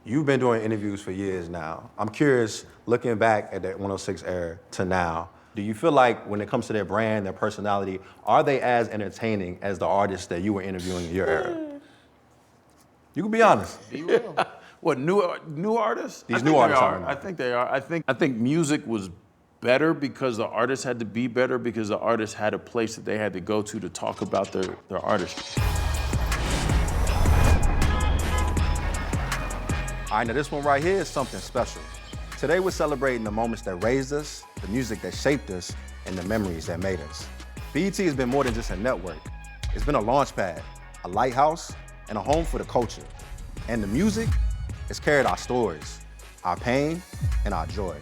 You've been doing interviews for years now. I'm curious, looking back at that 106 era to now, do you feel like when it comes to their brand, their personality, are they as entertaining as the artists that you were interviewing in your era? You can be honest. Be real. What, new artists? These new artists are. I think they are. I think music was better because the artists had to be better because the artists had a place that they had to go to talk about their artistry. All right, now this one right here is something special. Today we're celebrating the moments that raised us, the music that shaped us, and the memories that made us. BET has been more than just a network. It's been a launch pad, a lighthouse, and a home for the culture. And the music has carried our stories, our pain, and our joy.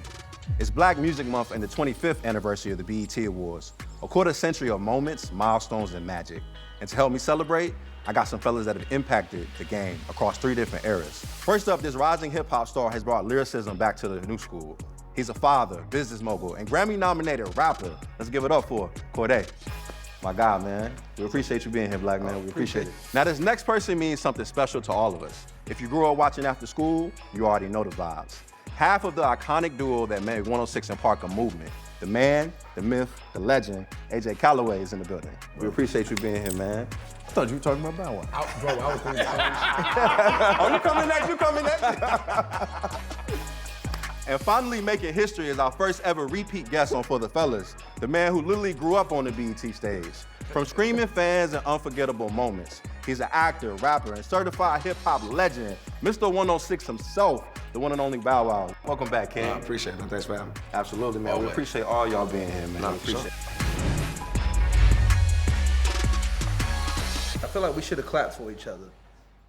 It's Black Music Month and the 25th anniversary of the BET Awards, a quarter century of moments, milestones, and magic. And to help me celebrate, I got some fellas that have impacted the game across 3 different eras. First up, this rising hip-hop star has brought lyricism back to the new school. He's a father, business mogul, and Grammy-nominated rapper. Let's give it up for Cordae. My guy, man. We appreciate you being here, Black man. We appreciate it. Now, this next person means something special to all of us. If you grew up watching After School, you already know the vibes. Half of the iconic duo that made 106 and Park a movement. The man, the myth, the legend, AJ Calloway is in the building. We appreciate you being here, man. I thought you were talking about Bow Wow. I was thinking the same. Oh, you coming next? And finally making history is our first ever repeat guest on For the Fellas, the man who literally grew up on the BET stage. From screaming fans and unforgettable moments, he's an actor, rapper, and certified hip-hop legend, Mr. 106 himself, the one and only Bow Wow. Welcome back, King. I appreciate it, man. Thanks for having me. Absolutely, man. We appreciate all y'all being here, man. We appreciate it. I feel like we should have clapped for each other.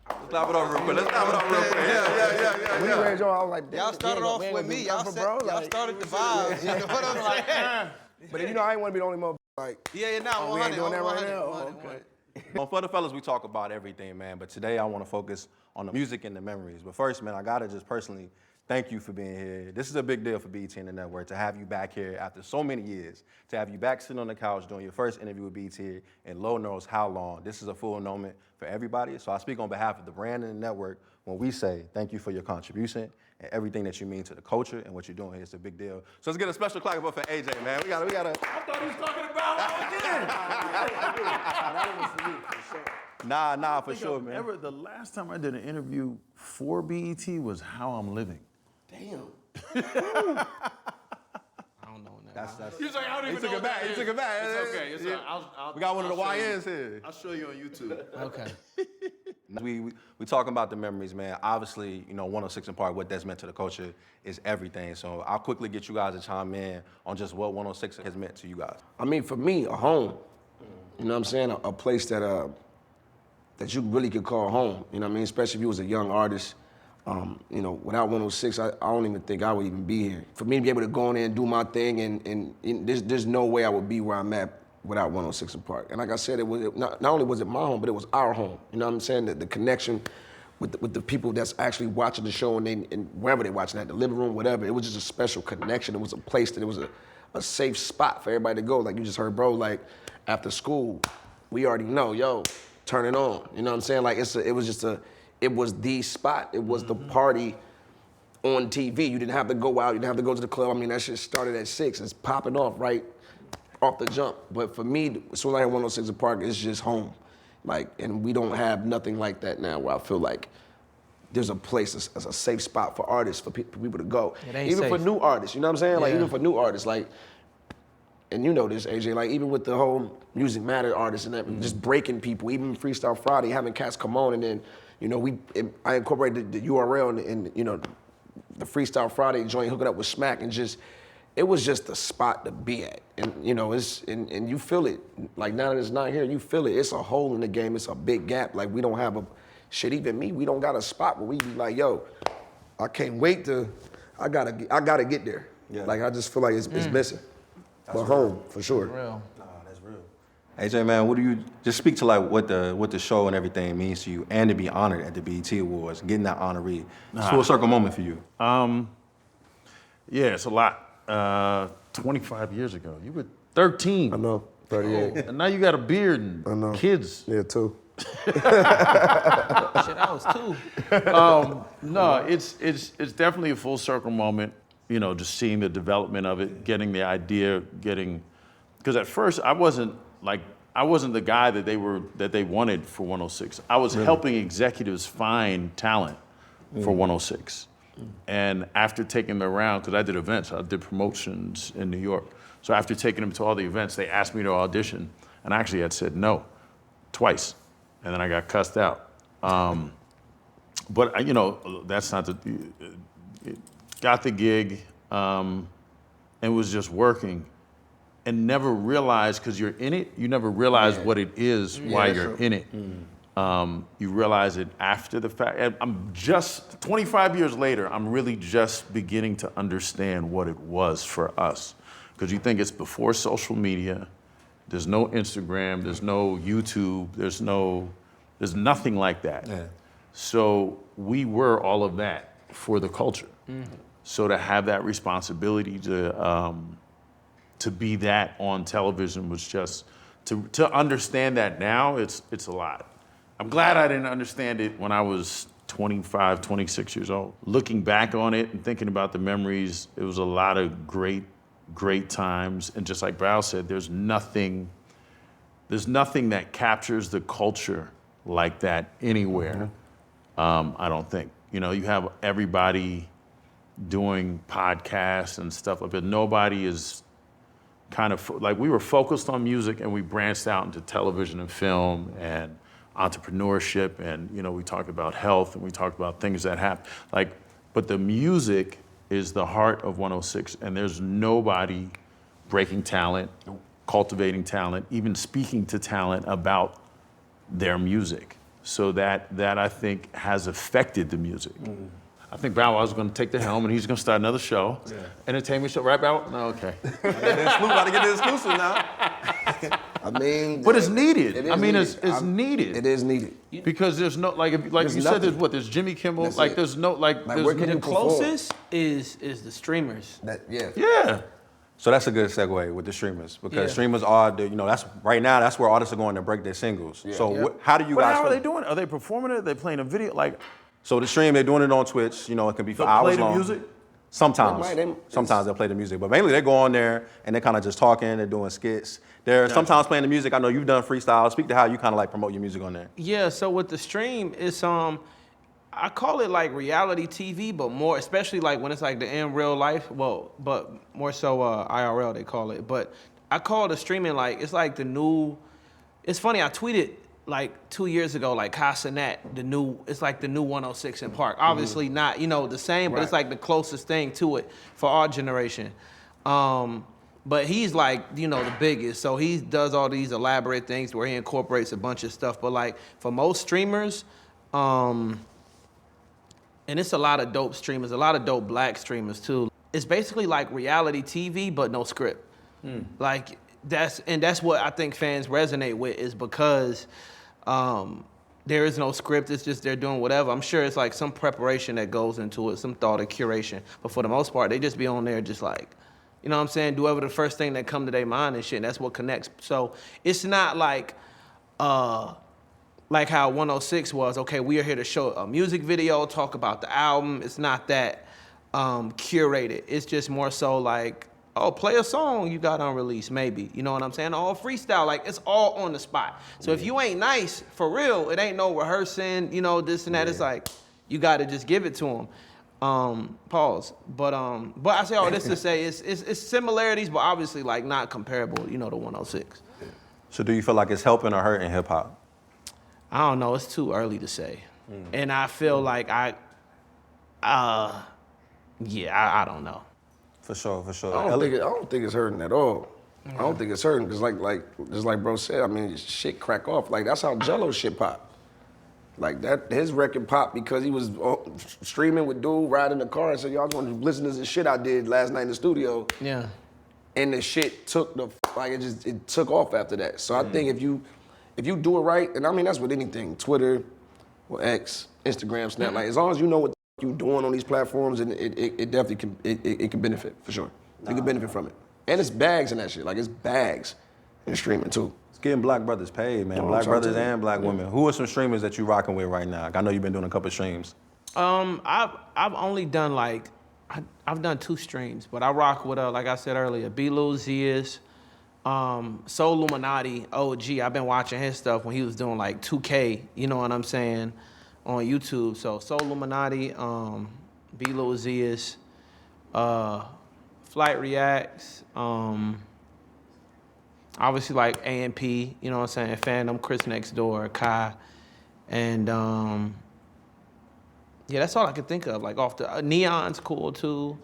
Let's clap it up real quick. Yeah. When you raised your arm, I was like, Y'all started off with me. Y'all started the vibes. You know what I'm like? But you know, I ain't want to be the only mother like. Yeah, nah, we ain't doing that right now. 100. Okay. On For the Fellas, we talk about everything, man, but today I want to focus on the music and the memories. But first, man, I gotta just personally thank you for being here. This is a big deal for BET and the network, to have you back here after so many years, to have you back sitting on the couch doing your first interview with BET and Lord knows how long. This is a full moment for everybody. So I speak on behalf of the brand and the network when we say thank you for your contribution and everything that you mean to the culture and what you're doing here. It's a big deal. So let's get a special clap up for AJ, man. We gotta. I thought he was talking about Nah, for sure, man. The last time I did an interview for BET was How I'm Living. Damn. I don't know now. That's He's like, I don't even took know it back. that He took it back. It's okay. It's I'll, We got one of the I'll show YNs you. here. I'll show you on YouTube. Okay. We talking about the memories, man. Obviously, 106 and Park, what that's meant to the culture is everything. So I'll quickly get you guys to chime in on just what 106 has meant to you guys. I mean, for me, a home. You know what I'm saying? A place that that you really could call home. You know what I mean? Especially if you was a young artist. Without 106, I don't even think I would even be here. For me to be able to go in there and do my thing, and there's no way I would be where I'm at without 106 and Park. And like I said, not only was it my home, but it was our home. You know what I'm saying? The connection with the people that's actually watching the show and wherever they're watching at, the living room, whatever. It was just a special connection. It was a place that it was a safe spot for everybody to go. Like you just heard, bro, like after school, we already know, yo, turn it on. You know what I'm saying? Like it was the spot. It was the party on TV. You didn't have to go out. You didn't have to go to the club. I mean, that shit started at 6. It's popping off right off the jump. But for me, as soon as I hear 106 and Park, it's just home. Like, and we don't have nothing like that now where I feel like there's a place, as a safe spot for artists, for people to go. Even safe. for new artists, you know what I'm saying? Like, Yeah. even for new artists, like, and you know this, AJ, like even with the whole Music Matter artists and that, just breaking people, even Freestyle Friday, having cats come on, and then, I incorporated the URL and the Freestyle Friday joint, hook it up with Smack, and it was just the spot to be at. And and you feel it. Like now that it's not here, you feel it. It's a hole in the game, it's a big gap. Like we don't have even me, we don't got a spot where we be like, yo, I can't wait I gotta get there. Yeah. Like I just feel like it's missing. But home, for sure. Real. That's real. AJ, man, what do you just speak to like what the show and everything means to you, and to be honored at the BET Awards, getting that honoree? It's a full circle moment for you. Yeah, it's a lot. 25 years ago, you were 13. I know, 38. And now you got a beard I know. and kids. Yeah, too. Shit, I was 2. No, it's definitely a full circle moment. You know, just seeing the development of it, getting the idea, because at first I wasn't the guy that they wanted for 106. I was helping executives find talent for 106. And after taking them around, because I did events, I did promotions in New York. So after taking them to all the events, they asked me to audition, and I actually had said no twice, and then I got cussed out. But you know, that's not got the gig, and was just working, and never realized, because you're in it, you never realize what it is while you're in it. You realize it after the fact. And I'm just 25 years later, I'm really just beginning to understand what it was for us. Because you think it's before social media, there's no Instagram, there's no YouTube, there's nothing like that. Yeah. So we were all of that for the culture. So to have that responsibility to be that on television was just, to understand that now, it's a lot. I'm glad I didn't understand it when I was 25, 26 years old. Looking back on it and thinking about the memories, it was a lot of great times. And just like Bao said, there's nothing that captures the culture like that anywhere. I don't think. You know, you have everybody doing podcasts and stuff like that. Nobody is kind of, like, we were focused on music and we branched out into television and film and entrepreneurship, and you know, we talked about health and we talked about things that happen. But the music is the heart of 106, and there's nobody breaking talent, cultivating talent, even speaking to talent about their music. So that I think has affected the music. I think Bow Wow's going to take the helm and he's going to start another show. Yeah. Entertainment show, right, Bow Wow? No, okay. About to get the exclusive now. I mean, but it's needed. It's needed. It is needed. Because there's no, like you said, there's Jimmy Kimmel. That's like it. there's no, The closest is the streamers. Yeah. So that's a good segue with the streamers, because streamers are that's where artists are going to break their singles. Yeah. So how do you guys? How are they doing? Are they performing it? Are they playing a video? So the stream, they're doing it on Twitch. You know, it can be for hours long. Play the music? Sometimes they'll play the music, but mainly they go on there and they're kind of just talking. They're doing skits. They're sometimes playing the music. I know you've done freestyle. Speak to how you kind of like promote your music on there. Yeah. So with the stream, it's I call it like reality TV, but more, especially like when it's like the in real life. Well, but more so IRL they call it. But I call the streaming like, it's like the new. It's funny. I tweeted like 2 years ago, like Casanat, it's like the new 106 in Park. Obviously not, the same, but it's like the closest thing to it for our generation. But he's like, the biggest. So he does all these elaborate things where he incorporates a bunch of stuff. But like for most streamers, and it's a lot of dope streamers, a lot of dope black streamers too. It's basically like reality TV, but no script. Like that's what I think fans resonate with, is because there is no script. It's just they're doing whatever. I'm sure it's like some preparation that goes into it, some thought and curation. But for the most part, they just be on there just like, you know what I'm saying, do whatever the first thing that come to their mind and shit. And that's what connects. So it's not like how 106 was. Okay, we are here to show a music video, talk about the album. It's not that curated. It's just more so like, oh, play a song you got on release, maybe. You know what I'm saying? All freestyle, like it's all on the spot. So if you ain't nice, for real, it ain't no rehearsing, this and that. It's like, you gotta just give it to them. Pause. But I say all this to say it's similarities, but obviously like not comparable, to 106. So do you feel like it's helping or hurting hip hop? I don't know, it's too early to say. And I feel like I don't know. For sure. I don't think it's hurting at all. I don't think it's hurting, because just like bro said, I mean, shit crack off. Like that's how Jello shit pop. Like that, his record popped because he was streaming with dude, riding the car, and said, y'all gonna listen to this shit I did last night in the studio. Yeah. And the shit took it took off after that. So I think if you do it right, and I mean that's with anything, Twitter, or X, Instagram, Snap, like as long as you know what you doing on these platforms, and it definitely can benefit for sure. You can benefit from it, and it's bags in that shit. Like it's bags in streaming too. It's getting black brothers paid, man. Oh, Black I'm trying to brothers tell you. and black women. Who are some streamers that you rocking with right now? I know you've been doing a couple streams. I've only done like I've done 2 streams, but I rock with like I said earlier, B. Lil Zias, Soul Illuminati OG. I've been watching his stuff when he was doing like 2K, you know what I'm saying, on YouTube. So Soul Illuminati, B. Lil Zias, Flight Reacts, obviously like AMP, you know what I'm saying, Phantom, Chris Next Door, Kai, and yeah, that's all I can think of. Like off the Neon's cool too.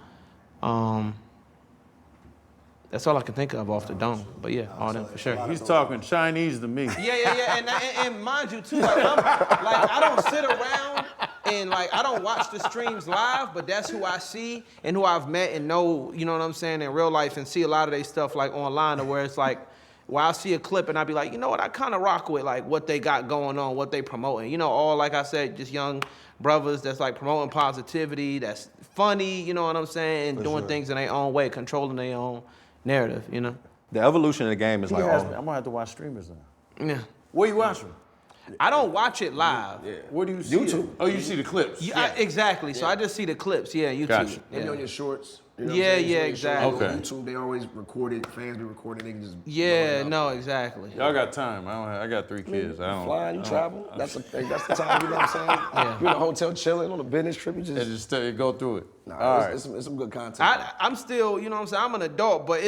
That's all I can think of off the dome. But yeah, all them for sure. He's talking Chinese to me. Yeah. And mind you too, like I don't sit around and like I don't watch the streams live, but that's who I see and who I've met and know, you know what I'm saying, in real life, and see a lot of their stuff like online, or where it's like, where I'll see a clip and I'll be like, you know what, I kind of rock with like what they got going on, what they promoting. You know, all, like I said, just young brothers that's like promoting positivity, that's funny, you know what I'm saying, and doing things in their own way, controlling their own narrative, you know? The evolution of the game is like, I'm gonna have to watch streamers now. Yeah. Where you watching? I don't watch it live. Yeah. Where do you see YouTube. it? Oh, you see the clips. Yeah, exactly. So I just see the clips, YouTube. Gotcha. Maybe on Yeah. your shorts. You know Yeah, what I'm saying? yeah, So your exactly. shorts on Okay. YouTube, they always record it. Fans be recording. They can just. Yeah, blow it no, up. exactly. Y'all got time. I got 3 kids. I don't. Flying, you travel. That's the time. You know what I'm saying? Yeah. You in a hotel chilling on a business trip. You And just. just go through it. Nah, All right. it's some good content. I'm still, you know what I'm saying, I'm an adult, but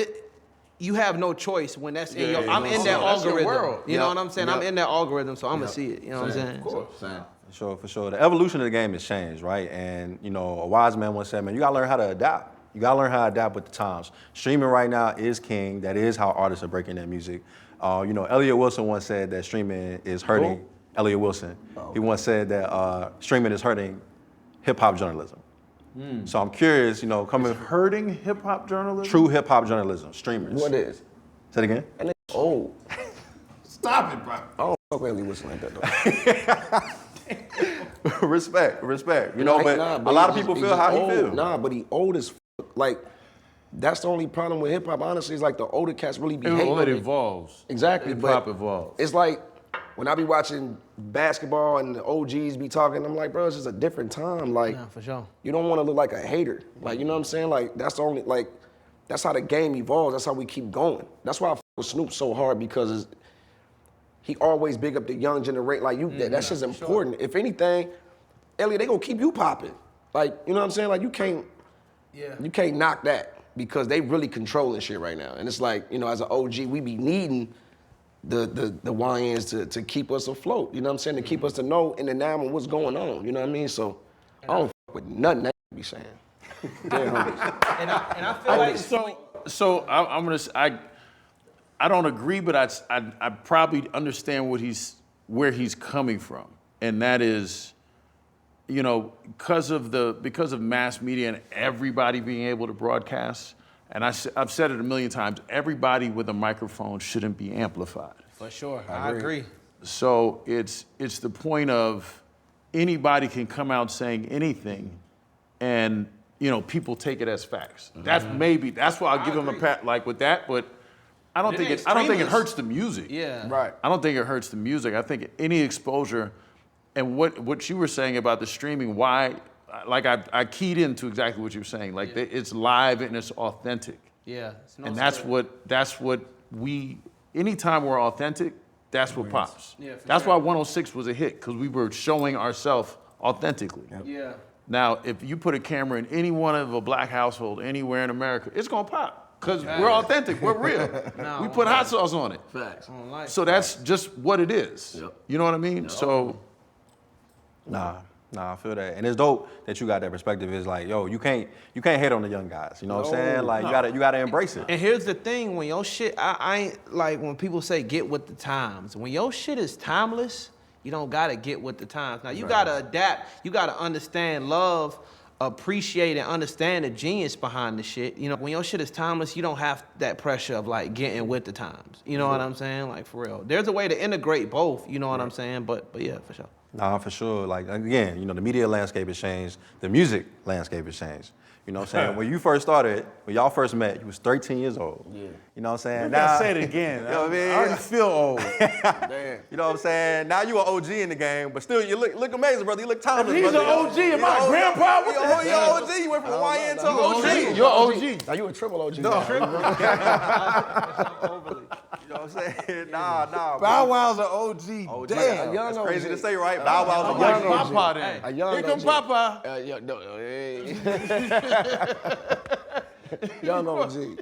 you have no choice when that's in Yeah, your, yeah, I'm yeah. in Oh, that that's your algorithm. world. You know Yep. what I'm saying? I'm Yep. in that algorithm, so I'm gonna see it. You know what I'm saying? Of course. For sure. The evolution of the game has changed, right? And, you know, a wise man once said, man, you gotta learn how to adapt. You gotta learn how to adapt with the times. Streaming right now is king. That is how artists are breaking their music. You know, Elliot Wilson once said that streaming is hurting. Who? Elliot Wilson. He once said that streaming is hurting hip-hop journalism. So I'm curious, you know, coming Hurting hip hop journalism. true hip-hop journalism, streamers. What is? Say it again. And it's old. Stop it, bro. I don't fuck with Ellie Wilson like that though. respect. You know, but Nah, a lot of he people just- feel he how just he old. feels. Nah, but he old as fuck. Like, that's the only problem with hip hop, honestly, is like the older cats really be hating It on it. evolves. Exactly, Hip hop but evolves. it's like when I be watching basketball and the OGs be talking, I'm like, bro, it's just a different time. Like, Yeah, for sure. you don't want to look like a hater. Like, you know what I'm saying? Like, that's the only, like, that's how the game evolves. That's how we keep going. That's why I fuck with Snoop so hard, because he always big up the young generation. Like, that's just important. If anything, Elliot, they gonna keep you popping. Like, you know what I'm saying? Like, you can't knock that, because they really controlling shit right now. And it's like, you know, as an OG, we be needing the YNs to keep us afloat. You know what I'm saying? To keep us to know in the now what's going on. You know what I mean? So I don't fuck with nothing they be saying. Dead homies. And I feel like So I'm gonna. I don't agree, but I probably understand where he's coming from, and that is, you know, because of mass media and everybody being able to broadcast. And I've said it a million times. Everybody with a microphone shouldn't be amplified. for sure. I agree. So it's the point of anybody can come out saying anything, and you know people take it as facts. That's why I'll give him a pat like with that. But I don't think it hurts the music. Yeah. Right. I don't think it hurts the music. I think any exposure, and what you were saying about the streaming, why, like I keyed into exactly what you were saying. Like it's live and it's authentic. Yeah. It's no And that's what we, anytime we're authentic, that's what pops. Yeah, for that's sure. why 106 was a hit, because we were showing ourselves authentically. Yeah. Now, if you put a camera in any one of a black household anywhere in America, it's gonna pop, because we're authentic, we're real. We put hot sauce on it. Facts. So that's just what it is. Yep. You know what I mean? So Nah, I feel that, and it's dope that you got that perspective. It's like, yo, you can't hate on the young guys. You know what I'm saying? Like, you gotta embrace it. And here's the thing, when your shit, I ain't, like when people say get with the times, when your shit is timeless, you don't gotta get with the times. Now you gotta adapt, you gotta understand, love, appreciate and understand the genius behind the shit. You know, when your shit is timeless, you don't have that pressure of like getting with the times. You know what I'm saying? Like for real. There's a way to integrate both, you know what I'm saying? But yeah, for sure. Nah, for sure. Like, again, you know, the media landscape has changed. The music landscape has changed. You know what I'm saying? When you first started, when y'all first met, you was 13 years old. Yeah. You know what I'm saying? You gotta say it again. You know what I mean? I already feel old. Damn. You know what I'm saying? Now you an OG in the game, but still you look amazing, brother. You look timeless, He's brother. an OG. Am I a grandpa? What the heck? You're an OG. You went from YN to OG. You're OG. Now you a triple OG. No. Overly. You know what I'm saying? Nah. Bow Wow's an OG. Damn. A young That's crazy OG. to say, right? Bow Wow's a Like young OG. Papa then. A young Here come OG. Papa. Young OG.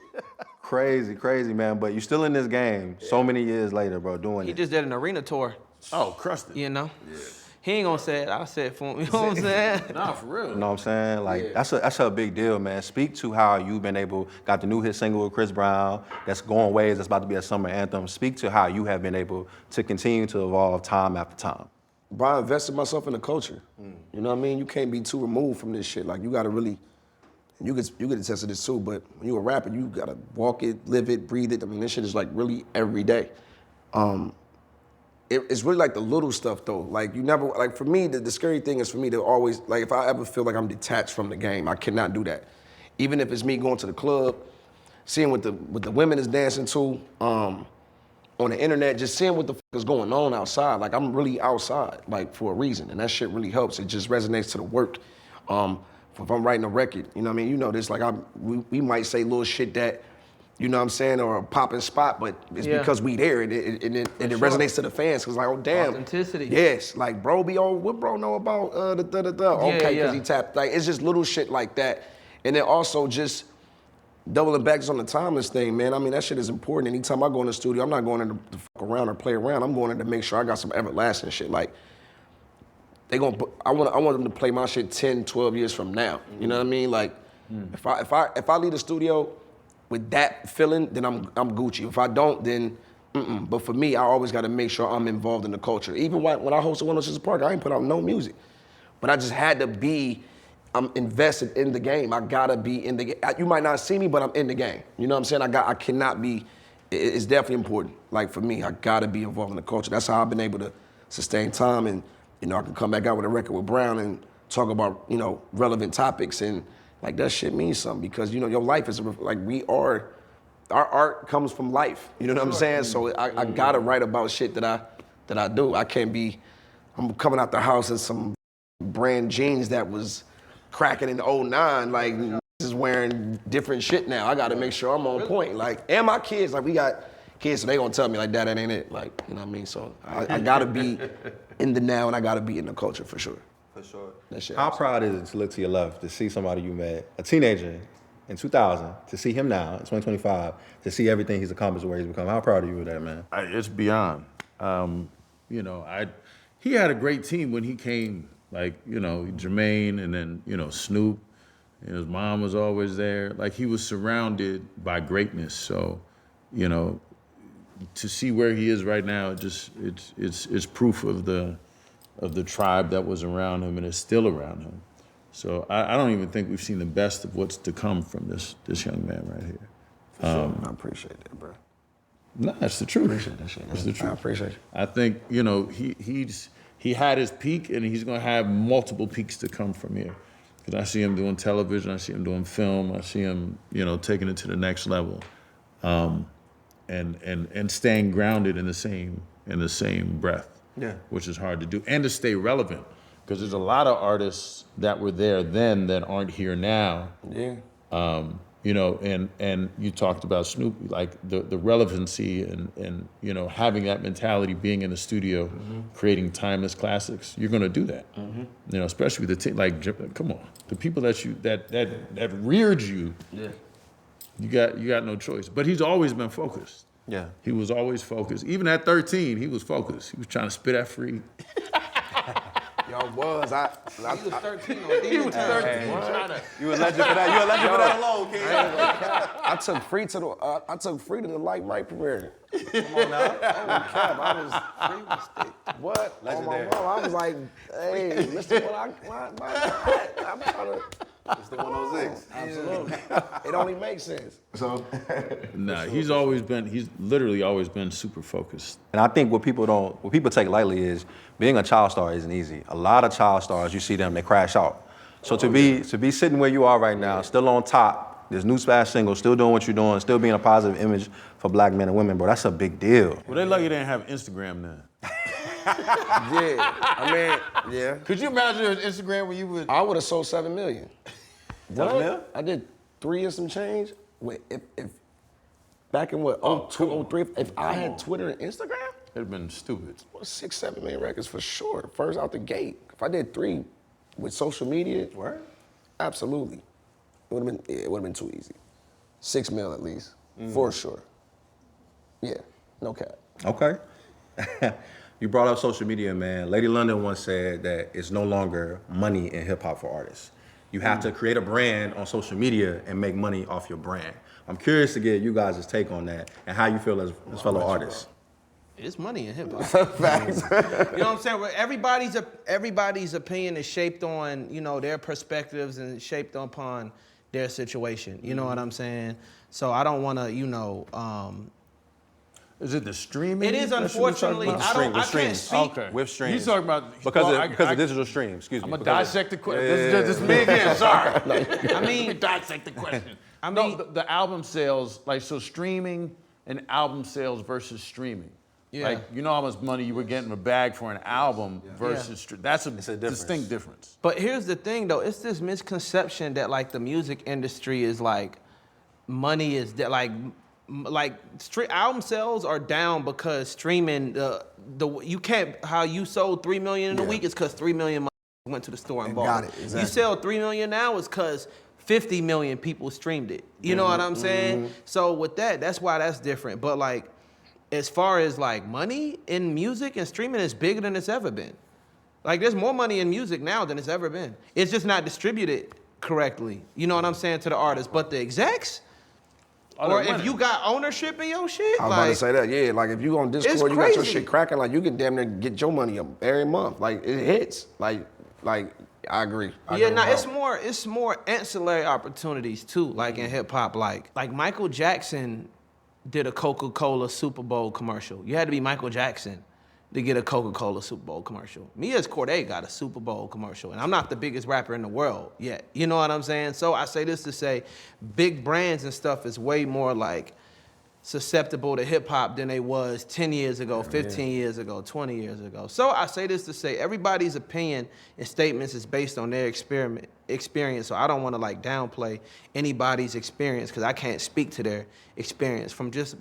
Crazy, man. But you're still in this game so many years later, bro, doing He it. just did an arena tour, Oh, crushed it. you know? Yeah. He ain't gonna say it, I'll say it for him, you know what I'm saying? Nah, for real. You know what I'm saying? Like, that's a big deal, man. Speak to how you've been got the new hit single with Chris Brown, that's going ways, that's about to be a summer anthem. Speak to how you have been able to continue to evolve time after time. Bro, I invested myself in the culture. You know what I mean? You can't be too removed from this shit. Like, you gotta really, you get attest to this too, but when you a rapper, you gotta walk it, live it, breathe it. I mean, this shit is like really every day. It's really like the little stuff though. Like you never, like for me, the scary thing is for me to always, like if I ever feel like I'm detached from the game, I cannot do that. Even if it's me going to the club, seeing what the women is dancing to, on the internet, just seeing what the fuck is going on outside. Like I'm really outside, like for a reason, and that shit really helps. It just resonates to the work. If I'm writing a record, you know what I mean? You know this, like we might say little shit that, you know what I'm saying, or a popping spot, but it's because we there and it resonates to the fans, cause like, oh damn. Authenticity. Yes, like bro be on, what bro know about okay, cause he tapped, like it's just little shit like that. And then also just doubling back on the timeless thing, man. I mean, that shit is important. Anytime I go in the studio, I'm not going in to fuck around or play around. I'm going in to make sure I got some everlasting shit. Like, I want them to play my shit 10, 12 years from now. You know what I mean? Like, if I leave the studio with that feeling, then I'm Gucci. If I don't, then But for me, I always got to make sure I'm involved in the culture. Even when I hosted 106 Park, I ain't put out no music, but I just had to be. I'm invested in the game. I gotta be in the game. You might not see me, but I'm in the game. You know what I'm saying? I cannot be. It's definitely important. Like for me, I gotta be involved in the culture. That's how I've been able to sustain time, and I can come back out with a record with Brown and talk about relevant topics, and like that shit means something because your life is like our art comes from life. You know what I'm saying? So I gotta write about shit that I do. I can't be. I'm coming out the house in some brand jeans that was cracking in '09, like is wearing different shit now. I gotta make sure I'm on point. Like, and my kids, like we got kids, so they gonna tell me like that ain't it. Like, you know what I mean? So I gotta be in the now and I gotta be in the culture for sure. For sure. That shit. How proud is it to look to your left, to see somebody you met, a teenager in 2000, to see him now in 2025, to see everything he's accomplished, where he's become? How proud are you of that, man? It's beyond. He had a great team when he came. Like, Jermaine and then, Snoop, and his mom was always there. Like, he was surrounded by greatness. So, to see where he is right now, it's proof of the tribe that was around him and is still around him. So I don't even think we've seen the best of what's to come from this young man right here. For sure. I appreciate that, bro. No, that's the truth. Appreciate that shit. That's the truth. I appreciate it. I think, he had his peak, and he's going to have multiple peaks to come from here. Because I see him doing television, I see him doing film, I see him, taking it to the next level, and staying grounded in the same breath. Yeah. Which is hard to do, and to stay relevant, because there's a lot of artists that were there then that aren't here now. Yeah. And you talked about Snoop, like the relevancy and having that mentality, being in the studio, creating timeless classics. You're gonna do that, especially with the team. Like, come on, the people that reared you. Yeah. You got no choice. But he's always been focused. Yeah. He was always focused. Even at 13, he was focused. He was trying to spit that free. Y'all was. He was 13. He was 13. You a legend for that. You a legend for that alone, kid. I took free to the Like Mike premiere. Come on now. I was what? Legendary. On my mom, I was like, hey, listen, I'm trying to. It's the 106. Absolutely. It only makes sense. So Nah, he's literally always been super focused. And I think what people take lightly is being a child star isn't easy. A lot of child stars, you see them, they crash out. So to be sitting where you are right now, still on top, this new smash single, still doing what you're doing, still being a positive image for black men and women, bro, that's a big deal. Well, they lucky they didn't have Instagram then. yeah, I mean, yeah. Could you imagine an Instagram where you would? I would have sold 7 million. $7 million? I did 3 and some change. If back in what 02, 03, if I had Twitter and Instagram, It'd have been stupid. 6, 7 million records for sure. First out the gate. If I did 3 with social media, Word? absolutely. It would have been too easy. 6 mil at least, for sure. Yeah, no cap. Okay. You brought up social media, man. Lady London once said that it's no longer money in hip hop for artists. You have to create a brand on social media and make money off your brand. I'm curious to get you guys' take on that and how you feel as fellow artists. It's money in hip hop. Facts. You know what I'm saying? Well, everybody's opinion is shaped on, their perspectives and shaped upon their situation. You know what I'm saying? So I don't want to, Is it the streaming? It is that you were talking unfortunately. about? I can't speak. Okay. With streams. You talking about Because of digital streams, excuse me. I'm gonna because of- dissect the question. This is me again. Sorry. I mean, dissect the question. I mean, the album sales, so streaming and album sales versus streaming. Yeah. Like, you know how much money you were getting in a bag for an album versus that's a difference. distinct difference. But here's the thing, though. It's this misconception that the music industry is money is that album sales are down because streaming you can't how you sold 3 million in a week is because 3 million went to the store and bought got it. it, exactly. You sell 3 million now is because 50 million people streamed it. You know what I'm saying? So with that's why that's different. But as far as money in music and streaming is bigger than it's ever been. There's more money in music now than it's ever been. It's just not distributed correctly. You know what I'm saying to the artists, but the execs. Or if you got ownership in your shit, I was about to say that, yeah. If you on Discord, It's you got your crazy. shit cracking, you can damn near get your money up every month. It hits. I agree. it's more ancillary opportunities too, in hip hop. Like Michael Jackson did a Coca-Cola Super Bowl commercial. You had to be Michael Jackson to get a Coca-Cola Super Bowl commercial. Me as Cordae got a Super Bowl commercial, and I'm not the biggest rapper in the world yet. You know what I'm saying? So I say this to say, big brands and stuff is way more susceptible to hip hop than they was 10 years ago, 15 years ago, 20 years ago. So I say this to say, everybody's opinion and statements is based on their experience. So I don't want to downplay anybody's experience because I can't speak to their experience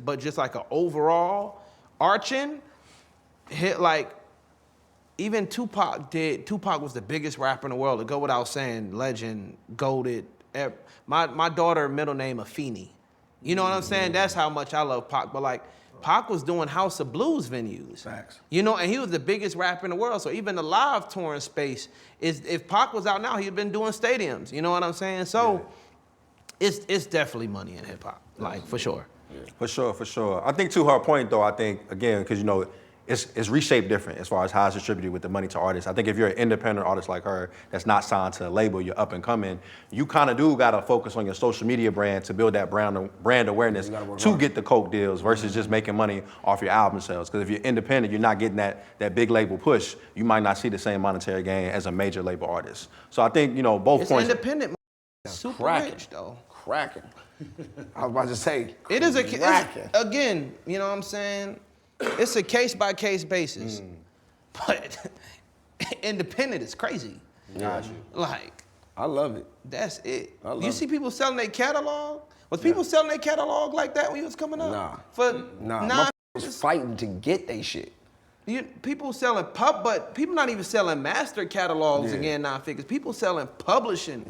but just an overall arching hit. Even Tupac was the biggest rapper in the world. To go without saying, legend, goated. My daughter middle name Afeni. You know what I'm saying? That's how much I love Pac. But Pac was doing House of Blues venues. Facts. And he was the biggest rapper in the world. So even the live touring space if Pac was out now, he'd been doing stadiums. You know what I'm saying? So it's definitely money in hip hop, for sure. For sure. I think to her point though, again, because it's reshaped different as far as how it's distributed with the money to artists. I think if you're an independent artist like her that's not signed to a label, you're up and coming, you kind of do got to focus on your social media brand to build that brand awareness to get the Coke deals versus just making money off your album sales. Because if you're independent, you're not getting that big label push. You might not see the same monetary gain as a major label artist. So I think, both It's points. independent, super rich though. Cracking. I was about to say, It is cracking. again, you know what I'm saying? It's a case-by-case basis. But independent is crazy. Got you. I love it. That's it. I love You see people selling their catalog? Was people selling their catalog like that when you was coming up? Nah. For Nah, 9 motherfuckers was fighting to get they shit. People selling but people not even selling master catalogs again 9 figures. People selling publishing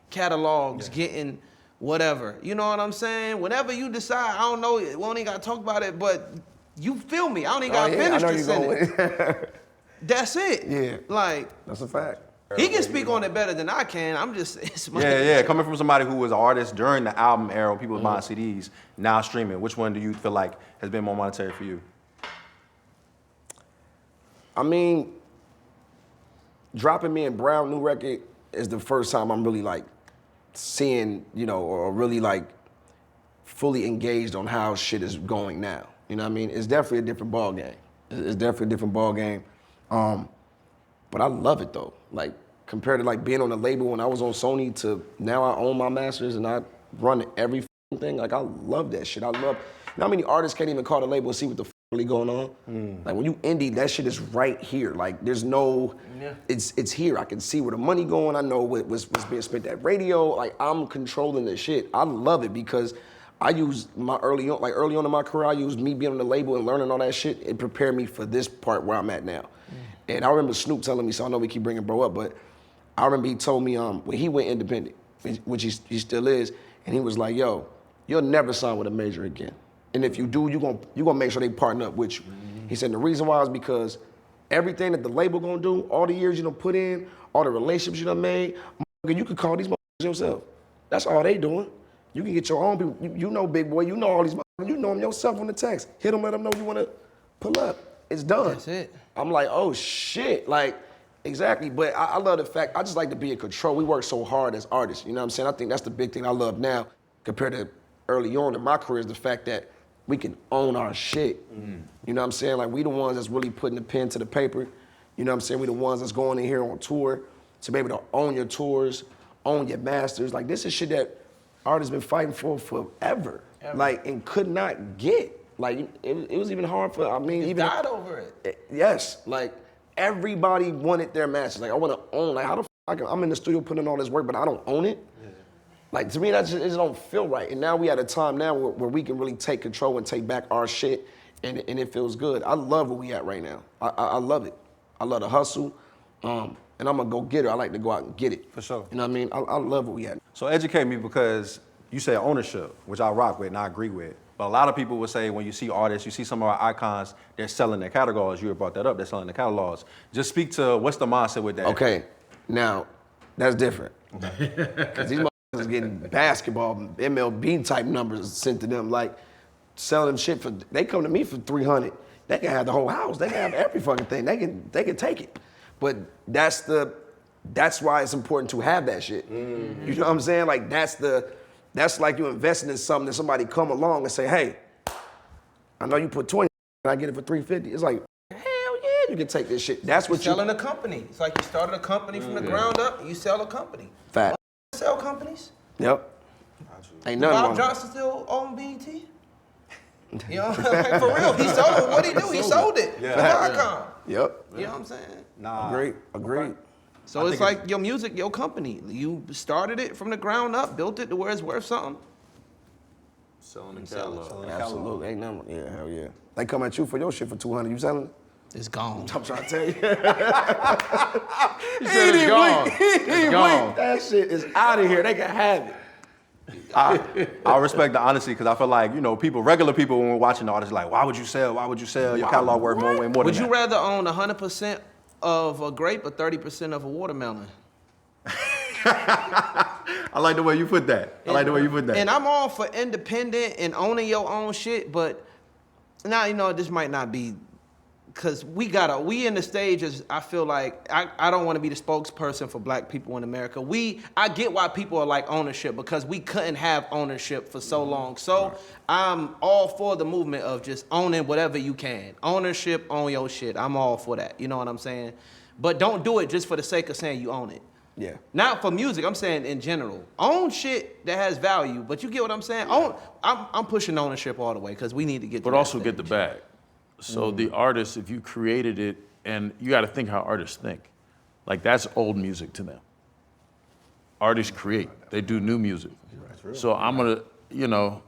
catalogs, getting whatever. You know what I'm saying? Whenever you decide, I don't know, we don't even got to talk about it, but you feel me. I don't even got to finish the sentence. That's it. Yeah. That's a fact. He can speak on it better than I can. I'm just, it's my Coming from somebody who was an artist during the album era when people were buying CDs, now streaming, which one do you feel like has been more monetary for you? I mean, dropping me and Brown new record is the first time I'm really seeing, you know, or really like fully engaged on how shit is going now. You know what I mean? It's definitely a different ball game. It's definitely a different ball game. But I love it though. Like compared to like being on a label when I was on Sony to now I own my masters and I run every thing. Like I love that shit. I love, you know how many artists can't even call the label and see what the really going on? Like when you indie, that shit is right here. Like there's no, it's here. I can see where the money going. I know what's being spent at radio. Like I'm controlling the shit. I love it because I used my early on in my career, I used me being on the label and learning all that shit. It prepared me for this part where I'm at now. And I remember Snoop telling me, so I know we keep bringing bro up, but I remember he told me when he went independent, which he still is, and he was like, yo, you'll never sign with a major again. And if you do, you're gonna make sure they partner up with you. He said the reason why is because everything that the label gonna do, all the years you done put in, all the relationships you done made, you could call these motherfuckers yourself. That's all they doing. You can get your own people. You know Big Boy, you know all these motherfuckers. You know them yourself on the text. Hit them, let them know you wanna pull up. It's done. That's it. I'm like, oh shit, like, exactly. But I love the fact, I just like to be in control. We work so hard as artists, you know what I'm saying? I think that's the big thing I love now compared to early on in my career is the fact that we can own our shit. You know what I'm saying? Like we the ones that's really putting the pen to the paper. You know what I'm saying? We the ones that's going in here on tour to be able to own your tours, own your masters. Like this is shit that artists been fighting for forever. Like, and could not get. Like it was even hard for, I mean, You even- died over it. Yes, like everybody wanted their masters. Like I want to own, like how the fuck, I'm in the studio putting in all this work, but I don't own it. Like to me, it just don't feel right. And now we at a time now where we can really take control and take back our shit and it feels good. I love where we at right now. I love it. I love the hustle. And I'm a go-getter. I like to go out and get it. For sure. You know what I mean? I love where we at. So educate me because you say ownership, which I rock with and I agree with. But a lot of people would say when you see artists, you see some of our icons, they're selling their catalogs. You brought that up, they're selling the catalogs. Just speak to what's the mindset with that? Okay, now that's different. Because these motherfuckers getting basketball, MLB type numbers sent to them, like selling them shit for, they come to me for 300. They can have the whole house, they can have every fucking thing, they can take it. But that's why it's important to have that shit. You know what I'm saying? Like that's like you investing in something that somebody come along and say, hey, I know you put 20, and I get it for 350. It's like, hell yeah, you can take this shit. That's what Selling a company. It's like you started a company from the ground up, you sell a company. Fact. Sell companies. Yep. Ain't nothing Bob wrong. Johnson still own BET? You know, like for real, he sold it. What'd he do? He sold it. Yeah. To Viacom. Yep. You know what I'm saying? Nah. Agreed. So it's like your music, your company. You started it from the ground up, built it to where it's worth something. Selling the catalog. Absolutely. Ain't nothing. Yeah, hell yeah. They come at you for your shit for 200. You selling it? It's gone. I'm trying to tell you. He said it's gone. It's gone. That shit is out of here. They can have it. I respect the honesty because I feel like, you know, regular people when we're watching the artists like, why would you sell? Why would you sell? Your catalog worth way more Would than you that. rather own 100% of a grape or 30% of a watermelon? I like the way you put that. And I'm all for independent and owning your own shit, but now, you know, this might not be, because we in the stages, I feel like, I don't want to be the spokesperson for black people in America. I get why people are like ownership, because we couldn't have ownership for so long. So I'm all for the movement of just owning whatever you can. Ownership, own your shit. I'm all for that. You know what I'm saying? But don't do it just for the sake of saying you own it. Yeah. Not for music, I'm saying in general. Own shit that has value, but you get what I'm saying? I'm pushing ownership all the way because we need to get to But that also stage. get the bag. So the artist, if you created it, and you got to think how artists think. Like that's old music to them. Artists create, they do new music. So I'm gonna, you know,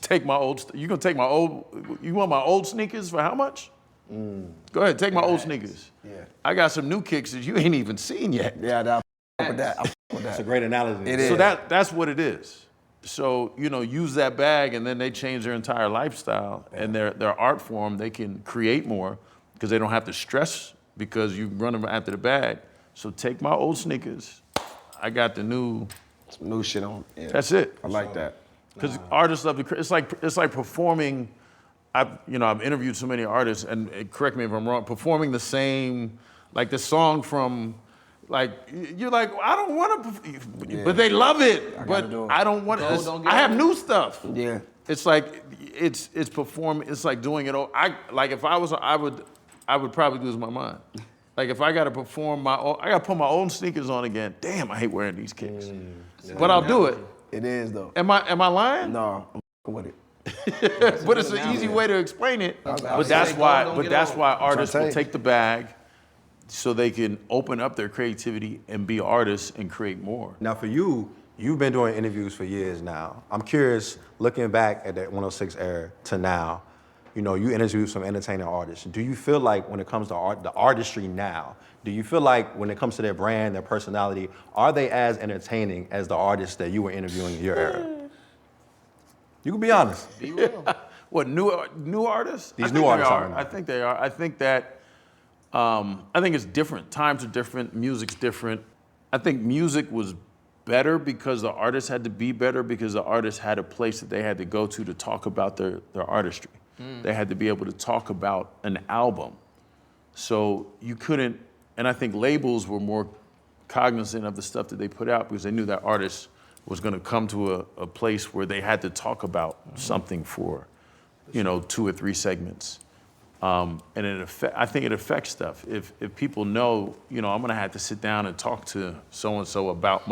take my old, you gonna take my old, you want my old sneakers for how much? Go ahead, take my old sneakers. Yeah. I got some new kicks that you ain't even seen yet. Yeah, I fuck with that. I fuck with That's a that. great analogy. It is. So that's what it is. So, you know, use that bag and then they change their entire lifestyle and their art form, they can create more because they don't have to stress because you run them after the bag. So take my old sneakers. I got the new, Some new shit on. Yeah. that's it. I like that. Because artists love to, it's like performing. I've interviewed so many artists, and correct me if I'm wrong, performing the same, like the song from, Like you're like, I don't want to, but they love it. But I don't want to. I have new stuff. Yeah. It's like it's performing. It's like doing it. Like if I was, I would probably lose my mind. Like if I got to perform I got to put my own sneakers on again. Damn, I hate wearing these kicks. But I'll do it. It is though. Am I lying? No, I'm with it. But it's an easy way to explain it. But that's why artists will take the bag so they can open up their creativity and be artists and create more. Now for you, you've been doing interviews for years now. I'm curious, looking back at that 106 era to now, you know, you interview some entertaining artists. Do you feel like when it comes to the artistry now, do you feel like when it comes to their brand, their personality, are they as entertaining as the artists that you were interviewing in your era? You can be honest. Be real. What, new artists? These new artists are. I think they are. I think that, I think it's different. Times are different, music's different. I think music was better because the artists had to be better because the artists had a place that they had to go to talk about their artistry. They had to be able to talk about an album. So you couldn't, and I think labels were more cognizant of the stuff that they put out because they knew that artist was gonna come to a place where they had to talk about something for, 2 or 3 segments. And I think it affects stuff. If people know, I'm gonna have to sit down and talk to so-and-so about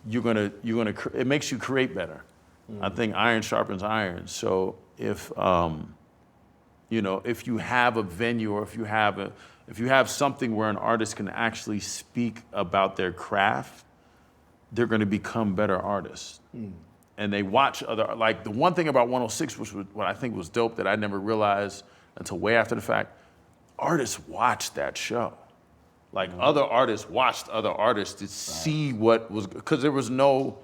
it makes you create better. I think iron sharpens iron. So if you have a venue or if you have something where an artist can actually speak about their craft, they're going to become better artists. And they watch like the one thing about 106, which was what I think was dope that I never realized until way after the fact, artists watched that show. Like other artists watched other artists to see what was, because there was no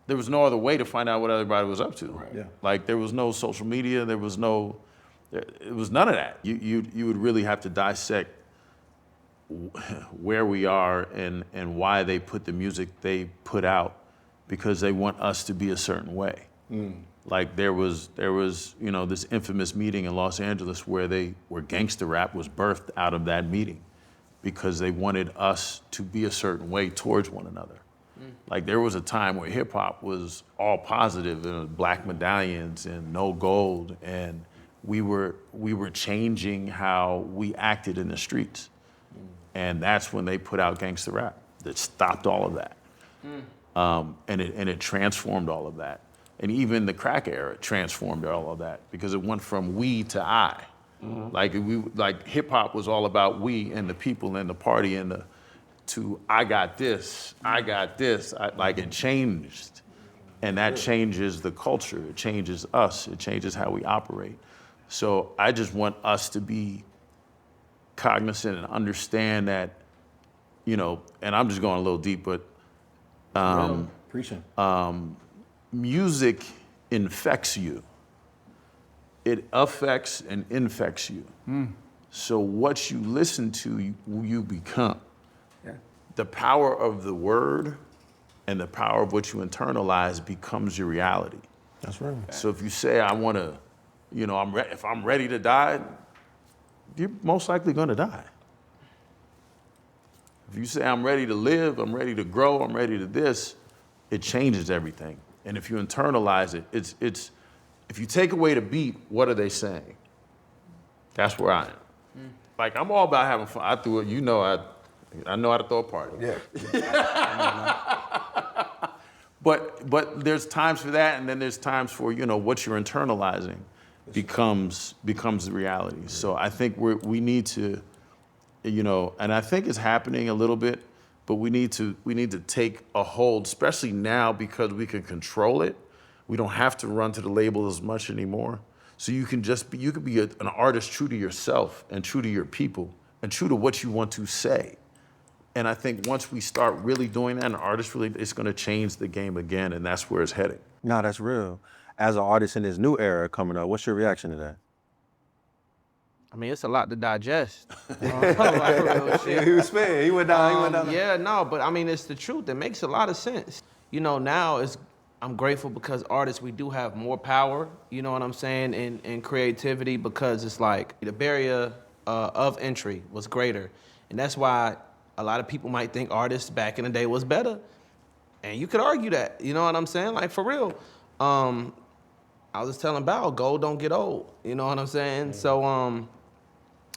other way to find out what everybody was up to. Right. Yeah. Like there was no social media, it was none of that. You would really have to dissect where we are and why they put the music they put out because they want us to be a certain way. Like there was this infamous meeting in Los Angeles where gangster rap was birthed out of that meeting because they wanted us to be a certain way towards one another. Like there was a time where hip hop was all positive and black medallions and no gold, and we were changing how we acted in the streets. And that's when they put out gangster rap that stopped all of that. And it transformed all of that. And even the crack era transformed all of that because it went from we to I. Like hip hop was all about we and the people and the party and to I got this. It changed. And that changes the culture. It changes us. It changes how we operate. So I just want us to be cognizant and understand that, and I'm just going a little deep, but Preaching. Music infects you. It affects and infects you. So what you listen to, you become. Yeah. The power of the word and the power of what you internalize becomes your reality. That's right. So if you say, I want to, if I'm ready to die, you're most likely going to die. If you say, I'm ready to live, I'm ready to grow, I'm ready to this, it changes everything. And if you internalize it, it's if you take away the beat, what are they saying? That's where I am. Like, I'm all about having fun. I threw it, I know how to throw a party. Yeah. But there's times for that, and then there's times for, what you're internalizing becomes the reality. So I think we need to, and I think it's happening a little bit, but we need to take a hold, especially now because we can control it. We don't have to run to the label as much anymore. So you could be an artist true to yourself and true to your people and true to what you want to say. And I think once we start really doing that, it's going to change the game again, and that's where it's heading. No, that's real. As an artist in this new era coming up, what's your reaction to that? I mean, it's a lot to digest. Like real shit. He was spitting. He went down. Yeah, no, but I mean, it's the truth. It makes a lot of sense. Now I'm grateful because artists, we do have more power, you know what I'm saying, in creativity because it's like the barrier of entry was greater. And that's why a lot of people might think artists back in the day was better. And you could argue that, you know what I'm saying? Like, for real. I was just telling Bow, gold don't get old, you know what I'm saying? So,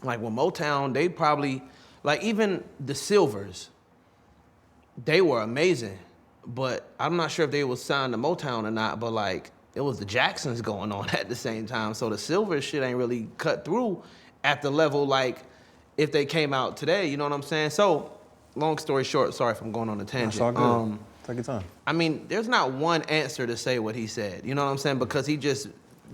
like with Motown, they probably, like even the Silvers, they were amazing, but I'm not sure if they was signed to Motown or not, but like, it was the Jacksons going on at the same time. So the Silvers shit ain't really cut through at the level like if they came out today, you know what I'm saying? So, long story short, sorry if I'm going on a tangent. That's all good. Take your time. I mean, there's not one answer to say what he said. You know what I'm saying? Because he just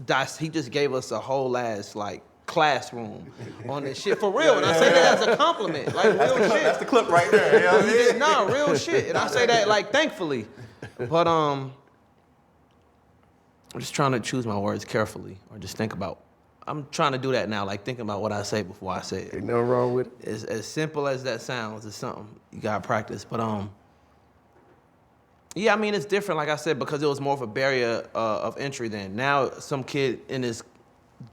gave us a whole ass like classroom on this shit for real. And I say that as a compliment, like real shit. That's the clip right there. You know what I mean? Nah, real shit. And I say that like thankfully. But I'm just trying to choose my words carefully, or just think about. I'm trying to do that now, like thinking about what I say before I say it. Ain't nothing wrong with it. As simple as that sounds, it's something you gotta practice. But yeah, I mean, it's different, like I said, because it was more of a barrier of entry then. Now, some kid in his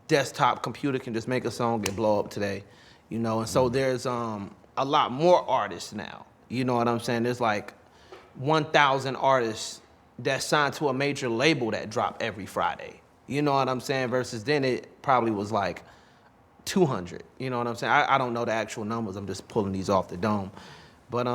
desktop computer can just make a song and blow up today, you know? And so there's a lot more artists now, you know what I'm saying? There's like 1,000 artists that signed to a major label that drop every Friday, you know what I'm saying? Versus then it probably was like 200, you know what I'm saying? I don't know the actual numbers, I'm just pulling these off the dome. But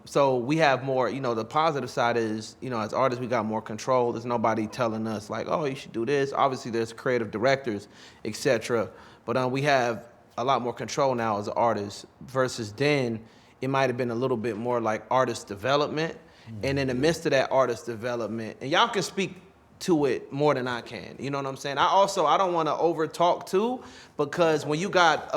so we have more, you know, the positive side is, you know, as artists, we got more control. There's nobody telling us like, oh, you should do this. Obviously, there's creative directors, etc. But we have a lot more control now as artists versus then it might have been a little bit more like artist development. Mm-hmm. And in the midst of that artist development, and y'all can speak to it more than I can, you know what I'm saying? I don't want to over talk too, because when you got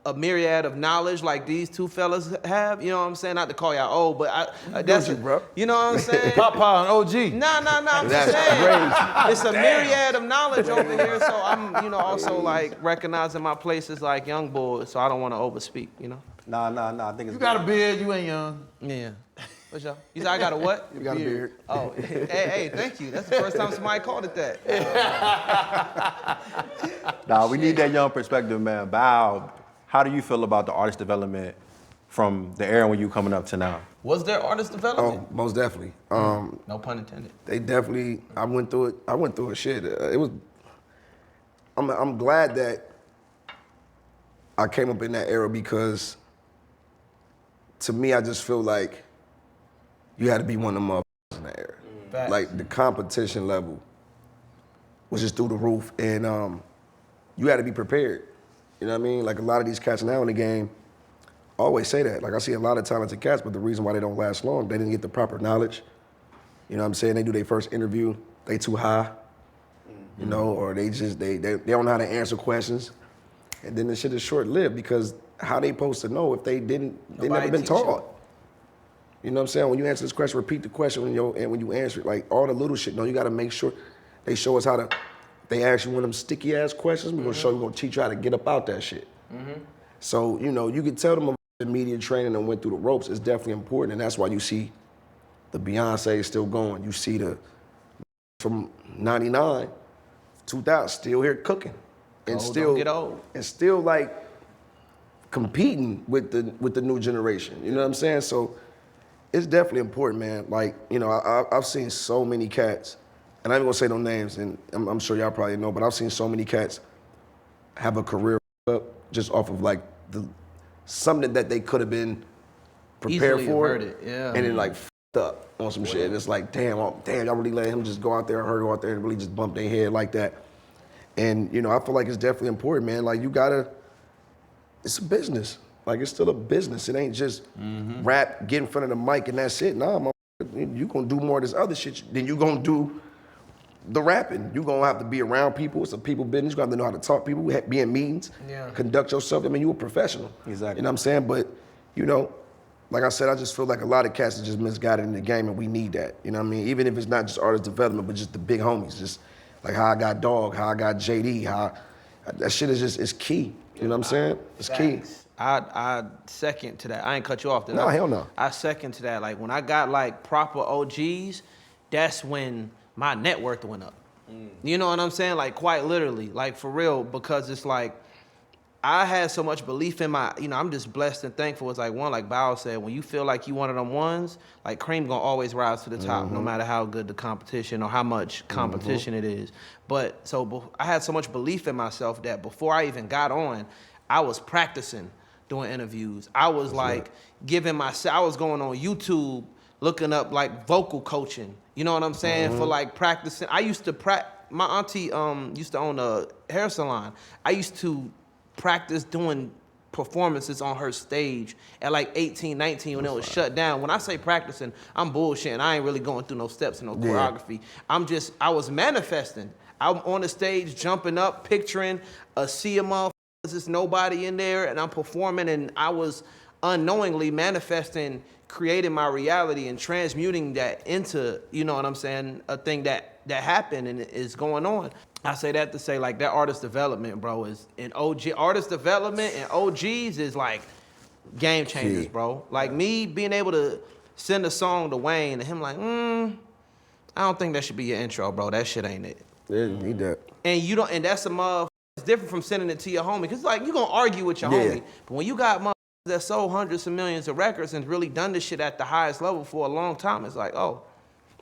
a myriad of knowledge like these two fellas have, you know what I'm saying? Not to call y'all old, but that's you, bro. You know what I'm saying? Papa and OG. Nah, I'm just saying. It's a myriad of knowledge over here, so I'm, you know, also like recognizing my place as like young boy, so I don't want to overspeak, you know? Nah. I think it's You got a beard, you ain't young. Yeah. What's y'all? You said I got a what? You got a beard. Oh, hey, thank you. That's the first time somebody called it that. Nah, we need that young perspective, man. Bow, how do you feel about the artist development from the era when you coming up to now? Was there artist development? Oh, most definitely. No pun intended. They definitely. I went through it. Shit. It was. I'm glad that I came up in that era because, to me, I just feel like you had to be one of them motherfuckers in that era. Facts. Like the competition level was just through the roof, and you had to be prepared. You know what I mean? Like a lot of these cats now in the game always say that. Like I see a lot of talented cats, but the reason why they don't last long, they didn't get the proper knowledge. You know what I'm saying? They do their first interview, they too high, you know, or they don't know how to answer questions. And then the shit is short-lived because how they supposed to know if they never been taught. You know what I'm saying? When you answer this question, repeat the question when you answer it. Like all the little shit, you gotta make sure they show us how to. They ask you one of them sticky ass questions, we're gonna teach you how to get up out that shit. Mm-hmm. So, you know, you can tell them the media training and went through the ropes is definitely important, and that's why you see the Beyonce still going. You see the from 99, 2000, still here cooking. And don't get old. And still like competing with the new generation. You know what I'm saying? So it's definitely important, man. Like, you know, I've seen so many cats. And I ain't gonna say no names, and I'm sure y'all probably know, but I've seen so many cats have a career up just off of like something that they could have been prepared Easily for, heard it, yeah. and then like f***ed up on some shit. And it's like, damn, y'all really let him just go out there, her go out there and really just bump their head like that. And you know, I feel like it's definitely important, man. Like it's a business. Like it's still a business. It ain't just rap, get in front of the mic and that's it. Nah, you gonna do more of this other shit than you gonna do the rapping. You gonna have to be around people. It's a people business. You gonna have to know how to talk to people, be in meetings, conduct yourself. I mean, you a professional. Exactly. You know what I'm saying? But, you know, like I said, I just feel like a lot of cats are just misguided in the game, and we need that. You know what I mean? Even if it's not just artist development, but just the big homies. Just like how I got Dog, how I got JD, that shit is it's key. You know what I'm saying? It's key. I second to that. I ain't cut you off. No, hell no. I second to that. Like when I got like proper OGs, that's when my net worth went up. You know what I'm saying? Like quite literally, like for real, because it's like I had so much belief in my, I'm just blessed and thankful. It's like one, like Bao said, when you feel like you one of them ones, like Cream gonna always rise to the top, no matter how good the competition or how much competition it is. But I had so much belief in myself that before I even got on, I was practicing doing interviews. I was giving myself, I was going on YouTube, looking up like vocal coaching. You know what I'm saying? For like practicing. I used to my auntie used to own a hair salon. I used to practice doing performances on her stage at like 18, 19 when it was shut down. When I say practicing, I'm bullshitting. I ain't really going through no steps and no choreography. I was manifesting. I'm on the stage, jumping up, picturing a sea of motherfuckers, there's nobody in there, and I'm performing, and I was unknowingly manifesting, creating my reality and transmuting that into, you know what I'm saying, a thing that happened and is going on. I say that to say like that artist development, bro, is in artist development and OGs is like game changers, bro. Like me being able to send a song to Wayne and him like, I don't think that should be your intro, bro. That shit ain't it. Yeah, need that. And that's it's different from sending it to your homie. Cause like you gonna argue with your homie. But when you got motherfuckers that sold hundreds of millions of records and really done this shit at the highest level for a long time, it's like, oh,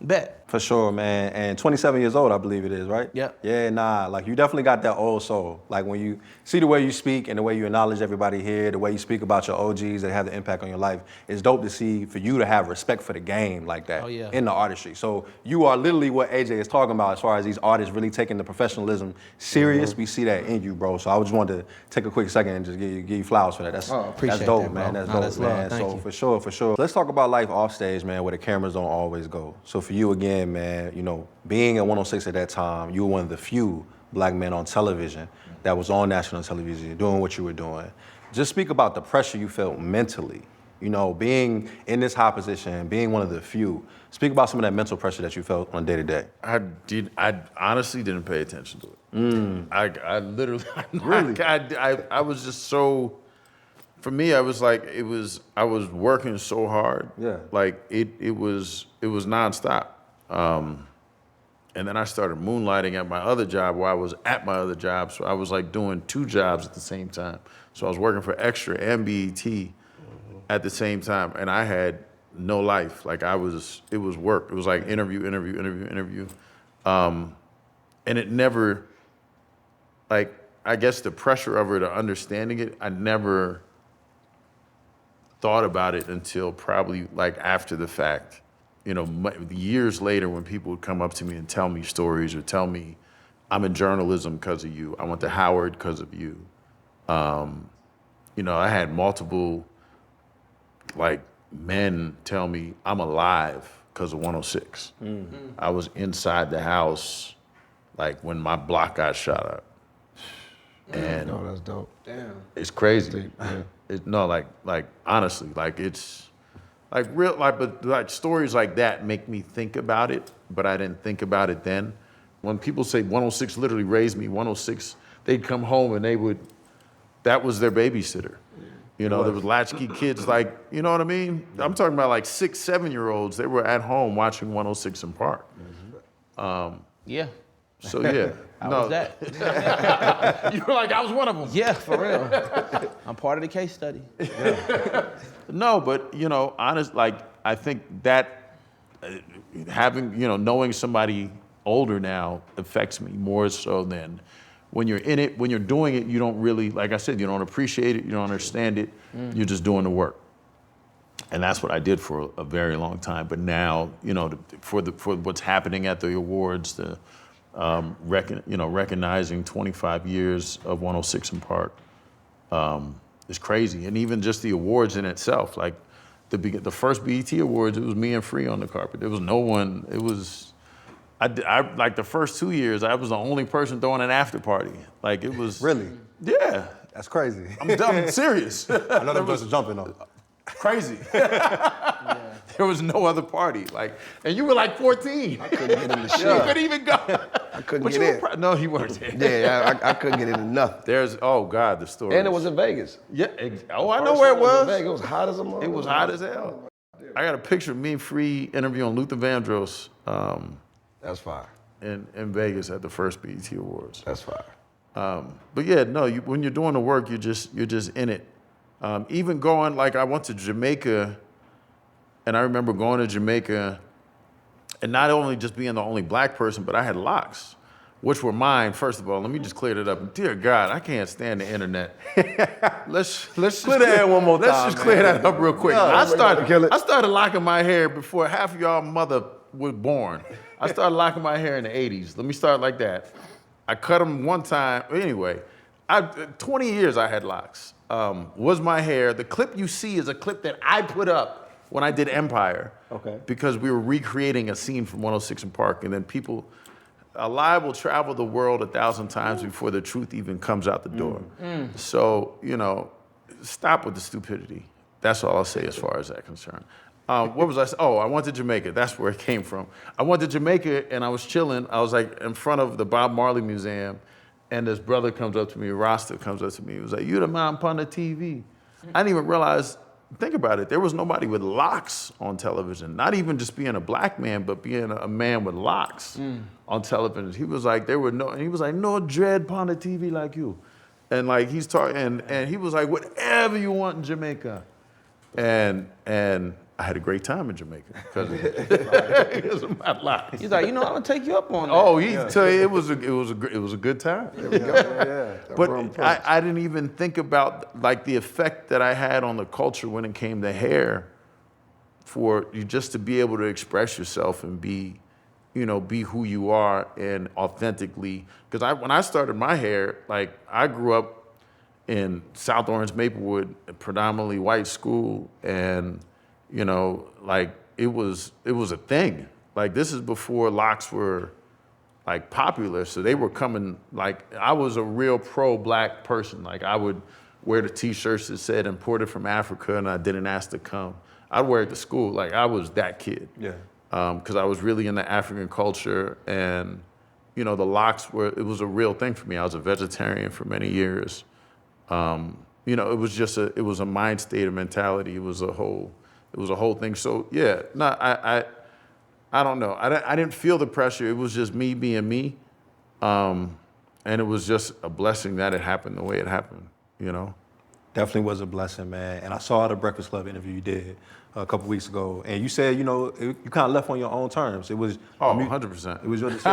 bet. For sure, man. And 27 years old, I believe it is, right? Yep. Yeah, nah, like you definitely got that old soul. Like when you see the way you speak and the way you acknowledge everybody here, the way you speak about your OGs that have the impact on your life, it's dope to see for you to have respect for the game like that in the artistry. So you are literally what AJ is talking about as far as these artists really taking the professionalism serious. We see that in you, bro. So I just wanted to take a quick second and just give you flowers for that. That's dope, that, man. That's no, dope, that's man. love. Thank you. For sure. Let's talk about life off stage, man, where the cameras don't always go. So for you again, man, being at 106 at that time, you were one of the few black men on television that was on national television doing what you were doing. Just speak about the pressure you felt mentally, being in this high position, being one of the few. Speak about some of that mental pressure that you felt on day to day. I honestly didn't pay attention to it. I literally, Really? I was just so, for me, I was working so hard. Yeah. Like it was nonstop. And then I started moonlighting at my other job while I was at my other job. So I was like doing two jobs at the same time. So I was working for Extra and BET at the same time. And I had no life. Like it was work. It was like interview. And it never, like, I guess the pressure of it or understanding it, I never thought about it until probably like after the fact. Years later when people would come up to me and tell me stories or tell me, I'm in journalism because of you. I went to Howard because of you. I had multiple like men tell me I'm alive because of 106. I was inside the house like when my block got shot up. And that's dope. Damn. It's crazy. Honestly, like it's like real, but stories like that make me think about it, but I didn't think about it then. When people say 106 literally raised me, 106, they'd come home and that was their babysitter. There was latchkey kids like, you know what I mean? I'm talking about like 6, 7-year-olds. They were at home watching 106 in Park. Yeah. So yeah. How was that? You were like, I was one of them. Yeah, for real. I'm part of the case study. No, but honest, like I think that having, knowing somebody older now affects me more so than when you're in it. When you're doing it, you don't really, like I said, you don't appreciate it, you don't understand it. You're just doing the work. And that's what I did for a very long time. But now, for what's happening at the awards, recognizing 25 years of 106 in Park is crazy. And even just the awards in itself, like the first BET Awards, it was me and Free on the carpet. There was no one, I like the first 2 years, I was the only person throwing an after party. Like it was. Really? Yeah. That's crazy. I'm serious. I know them was jumping though. Crazy. There was no other party. And you were like 14. I couldn't get in the shit. You couldn't even go. I couldn't get in. No, you weren't there. Yeah, I couldn't get into nothing. Oh God, the story. And it was in Vegas. Yeah. I know where it was. Vegas. It was hot as a mother. It was hot as hell. I got a picture of me and Free interviewing Luther Vandross That's fire. in Vegas at the first BET Awards. That's fire. But yeah, no, when you're doing the work, you're just in it. Even going, like I went to Jamaica, and I remember going to Jamaica, and not only just being the only black person, but I had locks, which were mine. First of all, let me just clear that up. Dear God, I can't stand the internet. let's just Clear that one more Let's time, just clear that up real quick. Yeah, I started locking my hair before half of y'all mother was born. I started locking my hair in the 80s. Let me start like that. I cut them one time. Anyway, 20 years I had locks. Was my hair. The clip you see is a clip that I put up when I did Empire. Okay. Because we were recreating a scene from 106 in Park, and then a lie will travel the world 1,000 times before the truth even comes out the door. So, stop with the stupidity. That's all I'll say as far as that concerned. What was I saying? Oh, I went to Jamaica. That's where it came from. I went to Jamaica and I was chilling. I was like in front of the Bob Marley Museum, and this brother comes up to me, Rasta comes up to me. He was like, "You the man on the TV." I didn't even realize, think about it, there was nobody with locks on television. Not even just being a black man, but being a man with locks on television. He was like, no dread on the TV like you. And like he's talking, and he was like, whatever you want in Jamaica. And I had a great time in Jamaica because of my locks. He's like, I'm gonna take you up on that. Oh, tell you, it was a good time. But I didn't even think about like the effect that I had on the culture when it came to hair, for you just to be able to express yourself and be who you are and authentically. Because when I started my hair, like I grew up in South Orange, Maplewood, a predominantly white school, and like it was a thing. Like this is before locks were like popular, so they were coming. Like I was a real pro-black person. Like I would wear the T-shirts that said "imported from Africa" and I didn't ask to come. I'd wear it to school. Like I was that kid. Yeah. Because I was really into African culture, and the locks it was a real thing for me. I was a vegetarian for many years. It was a mind state of mentality. It was a whole thing. So yeah, no, I don't know. I didn't feel the pressure. It was just me being me, and it was just a blessing that it happened the way it happened. Definitely was a blessing, man. And I saw the Breakfast Club interview you did a couple weeks ago, and you said, you kind of left on your own terms. It was 100%. It was your decision.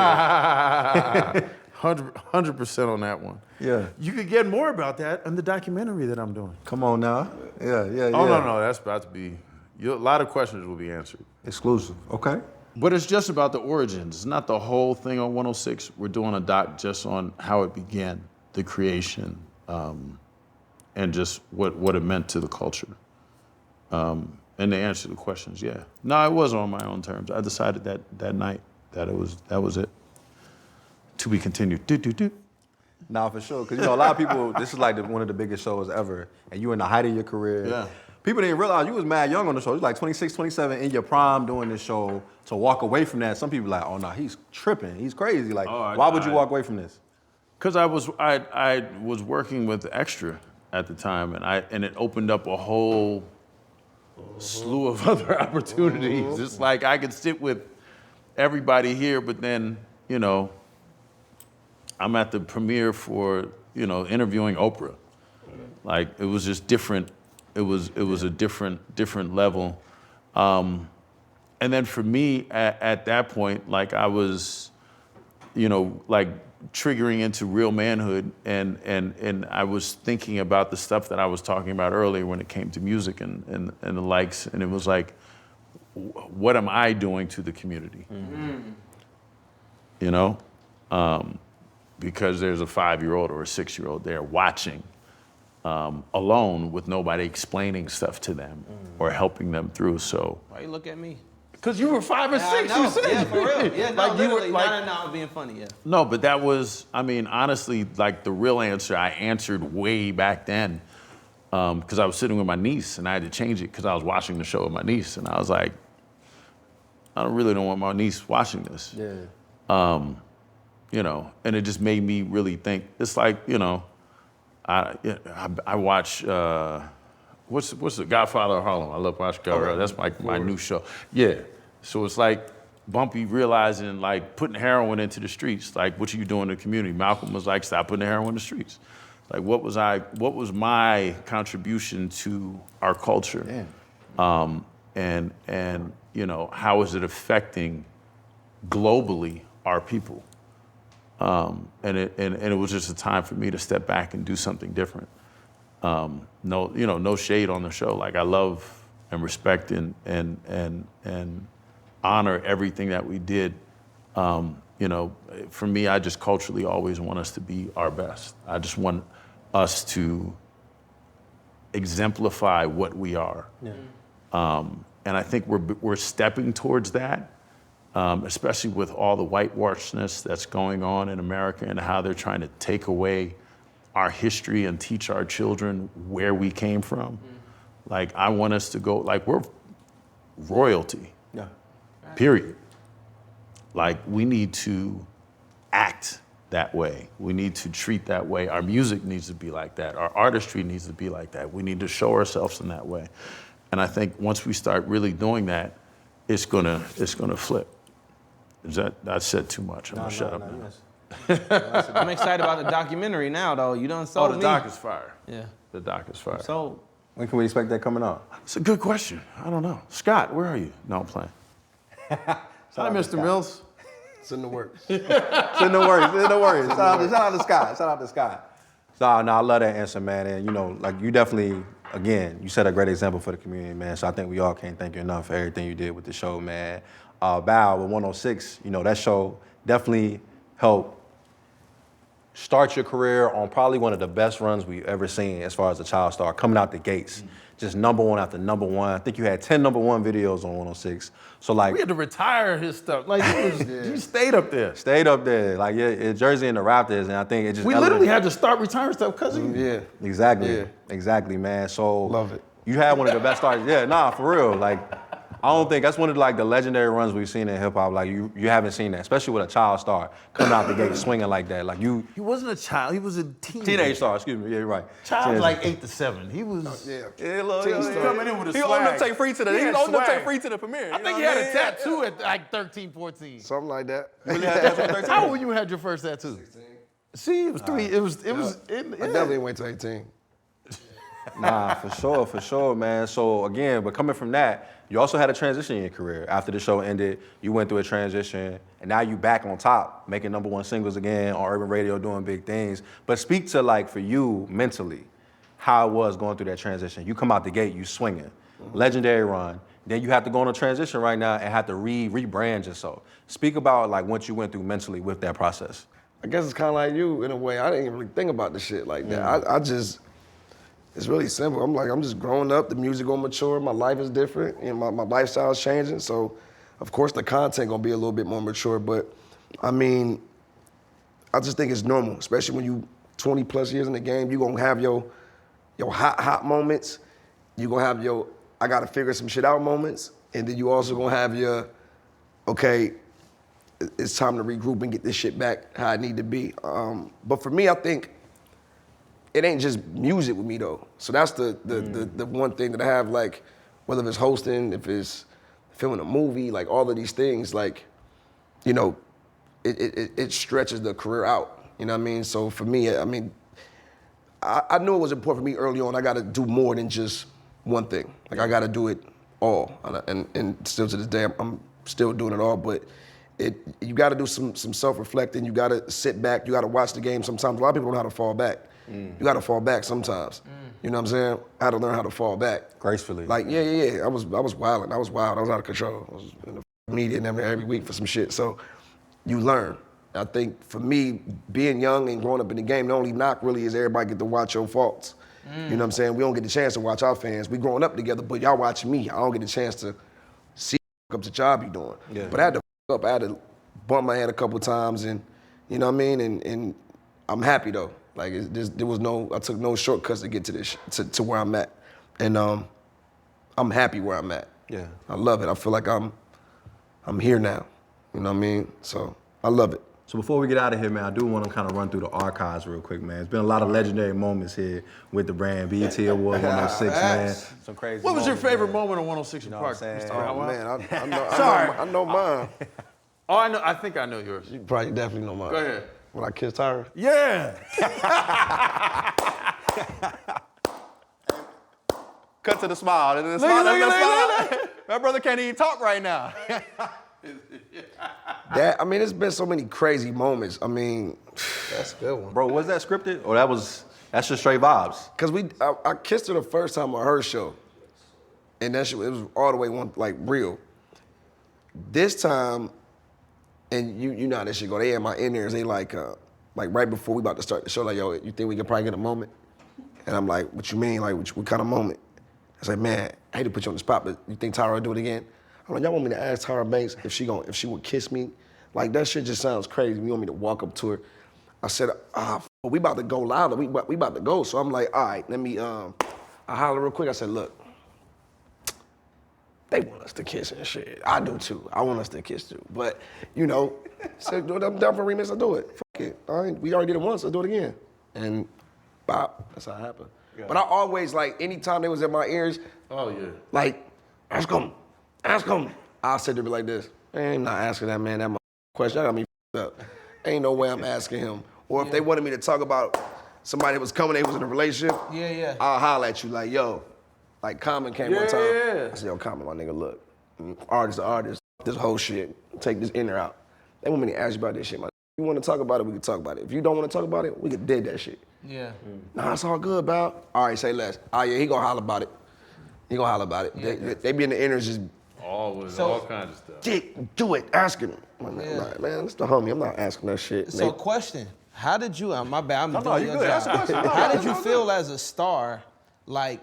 100% on that one. Yeah. You could get more about that in the documentary that I'm doing. Come on now. Yeah. Oh, no, that's about to be, a lot of questions will be answered. Exclusive. Okay. But it's just about the origins. It's not the whole thing on 106. We're doing a doc just on how it began, the creation, and just what it meant to the culture. And to answer the questions, yeah. No, it was on my own terms. I decided that night that was it. To be continued. Nah, for sure. Because, a lot of people, this is like one of the biggest shows ever. And you in the height of your career. Yeah. People didn't realize you was mad young on the show. You was like 26, 27 in your prime doing this show. To walk away from that, some people like, oh, no, he's tripping. He's crazy. Like, why would you walk away from this? Because I was working with Extra at the time, and it opened up a whole slew of other opportunities. It's like I could sit with everybody here, but then, I'm at the premiere for, interviewing Oprah. Like it was just different. It was a different level. And then for me at that point, like I was, like triggering into real manhood, and I was thinking about the stuff that I was talking about earlier when it came to music and the likes, and it was like, what am I doing to the community? Because there's a 5-year-old or a 6-year-old there watching alone with nobody explaining stuff to them or helping them through. So why you look at me? Because you were 5 or 6, you said. Yeah, for real. Yeah, no, like literally. like, not being funny, yeah. No, but that was, honestly, like the real answer I answered way back then. Because I was sitting with my niece and I had to change it because I was watching the show with my niece. And I was like, I don't want my niece watching this. Yeah. And it just made me really think. It's like, I watch, what's the Godfather of Harlem? I love watching Godfather. That's my new show. Yeah. So it's like, Bumpy realizing, like, putting heroin into the streets. Like, what are you doing in the community? Malcolm was like, stop putting the heroin in the streets. Like, what was my contribution to our culture? And you know, how is it affecting globally our people? And it was just a time for me to step back and do something different. No shade on the show. Like, I love and respect and honor everything that we did. You know, for me, I just culturally always want us to be our best. I just want us to exemplify what we are. Yeah. And I think we're stepping towards that, especially with all the whitewashness that's going on in America and how they're trying to take away our history and teach our children where we came from. Like, I want us to go, like, we're royalty. Yeah. Period. Like, we need to act that way. We need to treat that way. Our music needs to be like that. Our artistry needs to be like that. We need to show ourselves in that way. And I think once we start really doing that, it's gonna flip. I said too much. I'm gonna shut up now. I'm excited about the documentary now, though. You done sold me. The doc is fire. Yeah. The doc is fire. So, When can we expect that coming out? It's a good question. I don't know. Scott, where are you? No, I'm playing. Hi, Mr. Mills. It's in the works. It's in the works. Shout out to Scott. So, no, I love that answer, man. And, you know, like, you definitely, again, you set a great example for the community, man. So I think we all can't thank you enough for everything you did with the show, man. Bow with 106, you know, that show definitely helped start your career on probably one of the best runs we've ever seen as far as a child star, coming out the gates. Just number one after number one. I think you had 10 number one videos on 106. So, like, We had to retire his stuff. Like, he stayed up there. stayed up there. Like, yeah, Jersey and the Raptors, and I think it just We literally had to start retiring stuff because of you. Yeah. Exactly, man. So Love it. You had one of the best starts. Yeah, nah, for real. Like, I don't think that's one of the legendary runs we've seen in hip hop. Like, you haven't seen that, especially with a child star coming out the gate swinging like that. Like, you He wasn't a child. He was a teenage star. Excuse me. Yeah, you're right. Child like 8 to 7. He was. Yeah, look, Teen star. Coming in with a he swag. owned up take free to the. He He had owned up swag. take free to the premiere. I think he had a tattoo at like 13, 14. Something like that. Really had that at 13? How old were you when you had your first tattoo? 16. See, it was 3. It was. I definitely went to 18. Nah, for sure, man. So again, but coming from that, you also had a transition in your career. After the show ended, you went through a transition, and now you back on top, making number one singles again on urban radio, doing big things. But speak to, like, for you mentally, how it was going through that transition. You come out the gate, you swinging, legendary run. Then you have to go on a transition right now and have to rebrand yourself. Speak about, like, what you went through mentally with that process. I guess it's kind of like you in a way. I didn't even really think about the shit like that. I just, it's really simple. I'm just growing up. The music gonna mature. My life is different. You know, my lifestyle is changing. So, of course, the content gonna be a little bit more mature. But, I mean, I just think it's normal, especially when you 20 plus years in the game. You gonna have your hot moments. You gonna have your I gotta figure some shit out moments, and then you also gonna have your, okay, it's time to regroup and get this shit back how it need to be. But for me, I think it ain't just music with me though. So that's the one thing that I have, like, whether it's hosting, if it's filming a movie, like all of these things, like, you know, it stretches the career out. You know what I mean? So for me, I mean, I knew it was important for me early on. I gotta do more than just one thing. Like, I gotta do it all. And still to this day, I'm still doing it all, but you gotta do some self-reflecting. You gotta sit back, you gotta watch the game sometimes. A lot of people don't know how to fall back. You gotta fall back sometimes. You know what I'm saying? I had to learn how to fall back. Gracefully. Like, yeah. I was wilding. I was wild. I was out of control. I was in the media and every week for some shit. So you learn. I think for me, being young and growing up in the game, the only knock really is everybody get to watch your faults. You know what I'm saying? We don't get the chance to watch our fans. We growing up together, but y'all watching me. I don't get the chance to see up the job you doing. Yeah. But I had to up. I had to bump my head a couple times, and you know what I mean. And I'm happy though. Like, I took no shortcuts to get to this to where I'm at, and I'm happy where I'm at. Yeah. I love it. I feel like I'm here now. You know what I mean? So I love it. So before we get out of here, man, I do want to kind of run through the archives real quick, man. It's been a lot of legendary moments here with the brand. BET Award 106, man. Some crazy What was your moments, favorite man. moment on 106 in know Park? what I'm saying? Mr. Oh Howard? man, I know mine. Oh, I know. I think I know yours. You probably definitely know mine. Go ahead. When I kissed her. Yeah. Cut to the smile. Look at My brother can't even talk right now. That, I mean, it's been so many crazy moments. I mean, That's a good one. Bro, was that scripted? Or that's just straight vibes? cause I kissed her the first time on her show, and that shit, it was all the way real. This time, and you know how this shit go. They had my in-ears. They like right before we about to start the show, like, yo, you think we can probably get a moment? And I'm like, what you mean? Like, what kind of moment? I said, man, I hate to put you on the spot, but you think Tyra will do it again? I'm like, y'all want me to ask Tyra Banks if she would kiss me? Like, that shit just sounds crazy. You want me to walk up to her? I said, we about to go louder. We about to go. So I'm like, all right, let me, I holler real quick. I said, look, they want us to kiss and shit. I do too. I want us to kiss too. But, you know, said, I'm down for a remix, I'll do it. Fuck it. We already did it once, I'll do it again. And bop, that's how it happened. Yeah. But I always, like, anytime they was in my ears, Oh, yeah. like, ask him. I'll sit there and be like this. I ain't not asking that man that question. I got me up. Ain't no way I'm asking him. Or if they wanted me to talk about somebody that was coming, they was in a relationship, I'll holler at you like, yo, like Common came one time. Yeah. I said, yo, Common, my nigga, look, artist to artist, this whole shit, take this in or out. They want me to ask you about this shit, man. If you want to talk about it, we can talk about it. If you don't want to talk about it, we can dead that shit. Yeah. Nah, it's all good, pal. All right, say less. Oh, yeah, he gonna holler about it. Yeah. They be in the inners just, Always, all kinds of stuff. do it, asking him. I'm like, Yeah. nah, man, it's the homie. I'm not asking that shit. So question, how did you, my bad, I'm no, doing you your good. Ask a job. question. No, How did no, you no, feel as a star, like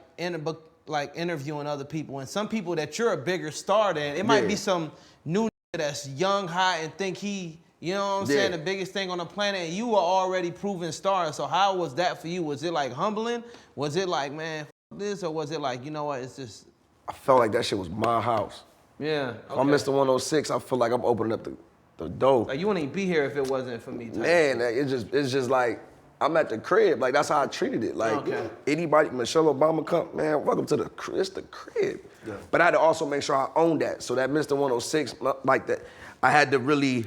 interviewing other people, and some people that you're a bigger star than, it might be some new that's young, hot, and think he, you know what I'm saying, the biggest thing on the planet, and you were already proven star. So how was that for you? Was it like humbling? Was it like, man, f this? Or was it like, you know what, it's just, I felt like that shit was my house. yeah. If I'm Mr. 106, I feel like I'm opening up the door. Like, you wouldn't even be here if it wasn't for me. Man, it's just like, I'm at the crib. Like, that's how I treated it. Like, anybody, Michelle Obama come, man, welcome to the crib. It's the crib. Yeah. But I had to also make sure I owned that. So that Mr. 106, like that, I had to really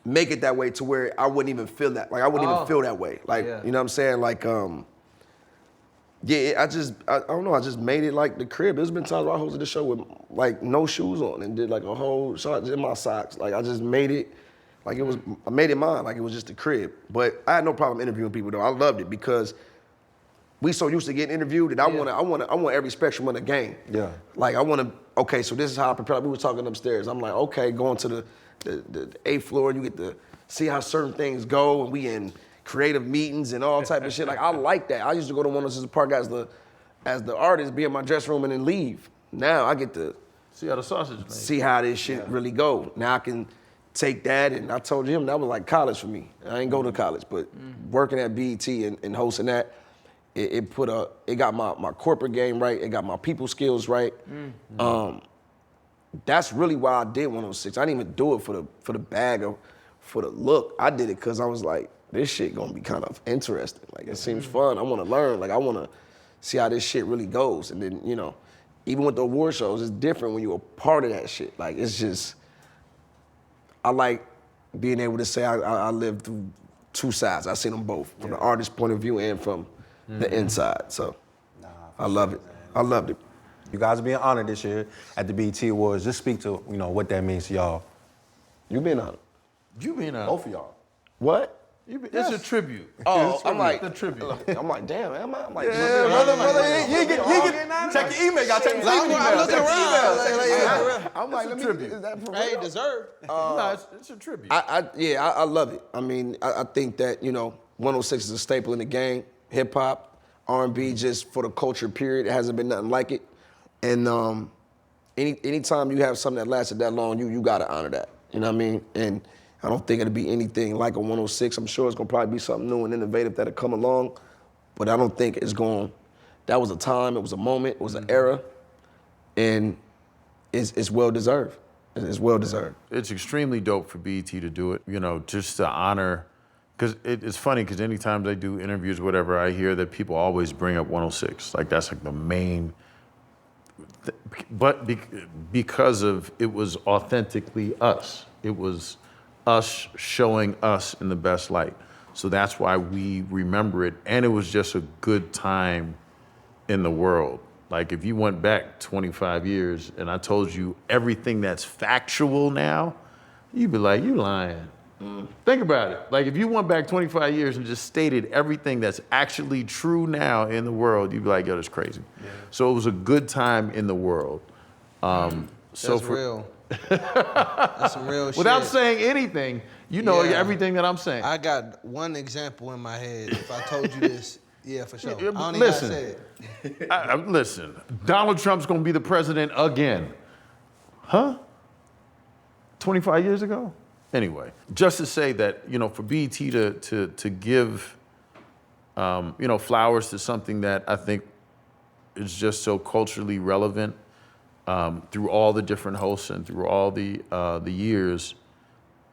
make it that way to where I wouldn't even feel that. Like, I wouldn't even feel that way. Like, you know what I'm saying? Like, yeah, I don't know, I just made it like the crib. There's been times where I hosted the show with like no shoes on and did like a whole shot in my socks. Like I just made it, like I made it mine, like it was just the crib. But I had no problem interviewing people though. I loved it because we so used to getting interviewed that I want every spectrum of the game. Yeah. Like I want to, okay, so this is how I prepare. We were talking upstairs. I'm like, okay, going to the 8th floor, you get to see how certain things go, and we in creative meetings and all type of shit. Like I like that. I used to go to 106 Park as the artist, be in my dressing room and then leave. Now I get to See how the sausage made. see how this shit really go. Now I can take that, and I told him that was like college for me. I ain't go to college, but working at BET and hosting that, it got my corporate game right. It got my people skills right. That's really why I did 106. I didn't even do it for the bag or for the look. I did it because I was like, this shit gonna be kind of interesting. Like it seems fun. I want to learn. Like I want to see how this shit really goes. And then even with the award shows, it's different when you're a part of that shit. Like it's just, I like being able to say I lived through two sides. I seen them both from the artist's point of view and from the inside. So I love it. I loved it. You guys are being honored this year at the BET Awards. Just speak to what that means to y'all. You been honored. You being a Both of y'all. What? It's a tribute. Oh, I'm like, the tribute. I'm like, damn, am I? I'm like, brother, you get check your email. You gotta check your email. I'm looking around. I'm like, let me, is that for real? Hey, deserved. No, it's a tribute. I love it. I mean, I think that 106 is a staple in the game. Hip hop, R&B, just for the culture period, it hasn't been nothing like it. And anytime you have something that lasted that long, you gotta honor that. You know what I mean? And I don't think it'll be anything like a 106. I'm sure it's gonna probably be something new and innovative that'll come along, but I don't think it's going. That was a time, it was a moment, it was an era, and it's well deserved. It's well deserved. It's extremely dope for BET to do it, you know, just to honor, because it's funny, because anytime they do interviews, whatever, I hear that people always bring up 106. Like, that's like the main, because of, it was authentically us. It was us showing us in the best light. So that's why we remember it. And it was just a good time in the world. Like, if you went back 25 years and I told you everything that's factual now, you'd be like, you lying. Think about it. Like, if you went back 25 years and just stated everything that's actually true now in the world, you'd be like, yo, that's crazy. Yeah. So it was a good time in the world. That's real. That's some real shit. Without saying anything, you know everything that I'm saying. I got one example in my head. If I told you this, yeah, for sure. I don't Listen, even say it. Listen, Donald Trump's gonna be the president again. Huh? 25 years ago? Anyway, just to say that, you know, for BET to give, you know, flowers to something that I think is just so culturally relevant through all the different hosts and through all the years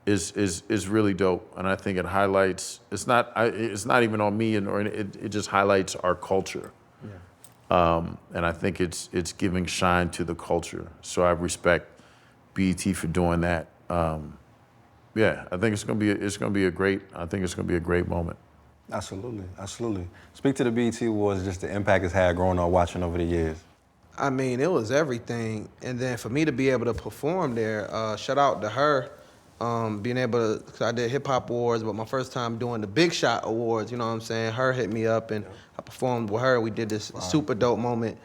is really dope. And I think it highlights, it's not even on me, or it just highlights our culture. Yeah. And I think it's giving shine to the culture. So I respect BET for doing that. Yeah, I think it's gonna be a great moment. Absolutely, absolutely. Speak to the BET Awards, just the impact it's had growing up watching over the years. I mean, it was everything. And then for me to be able to perform there, shout out to her, being able to, cause I did Hip Hop Awards, but my first time doing the Big Shot Awards, you know what I'm saying? Her hit me up and I performed with her. We did this super dope moment.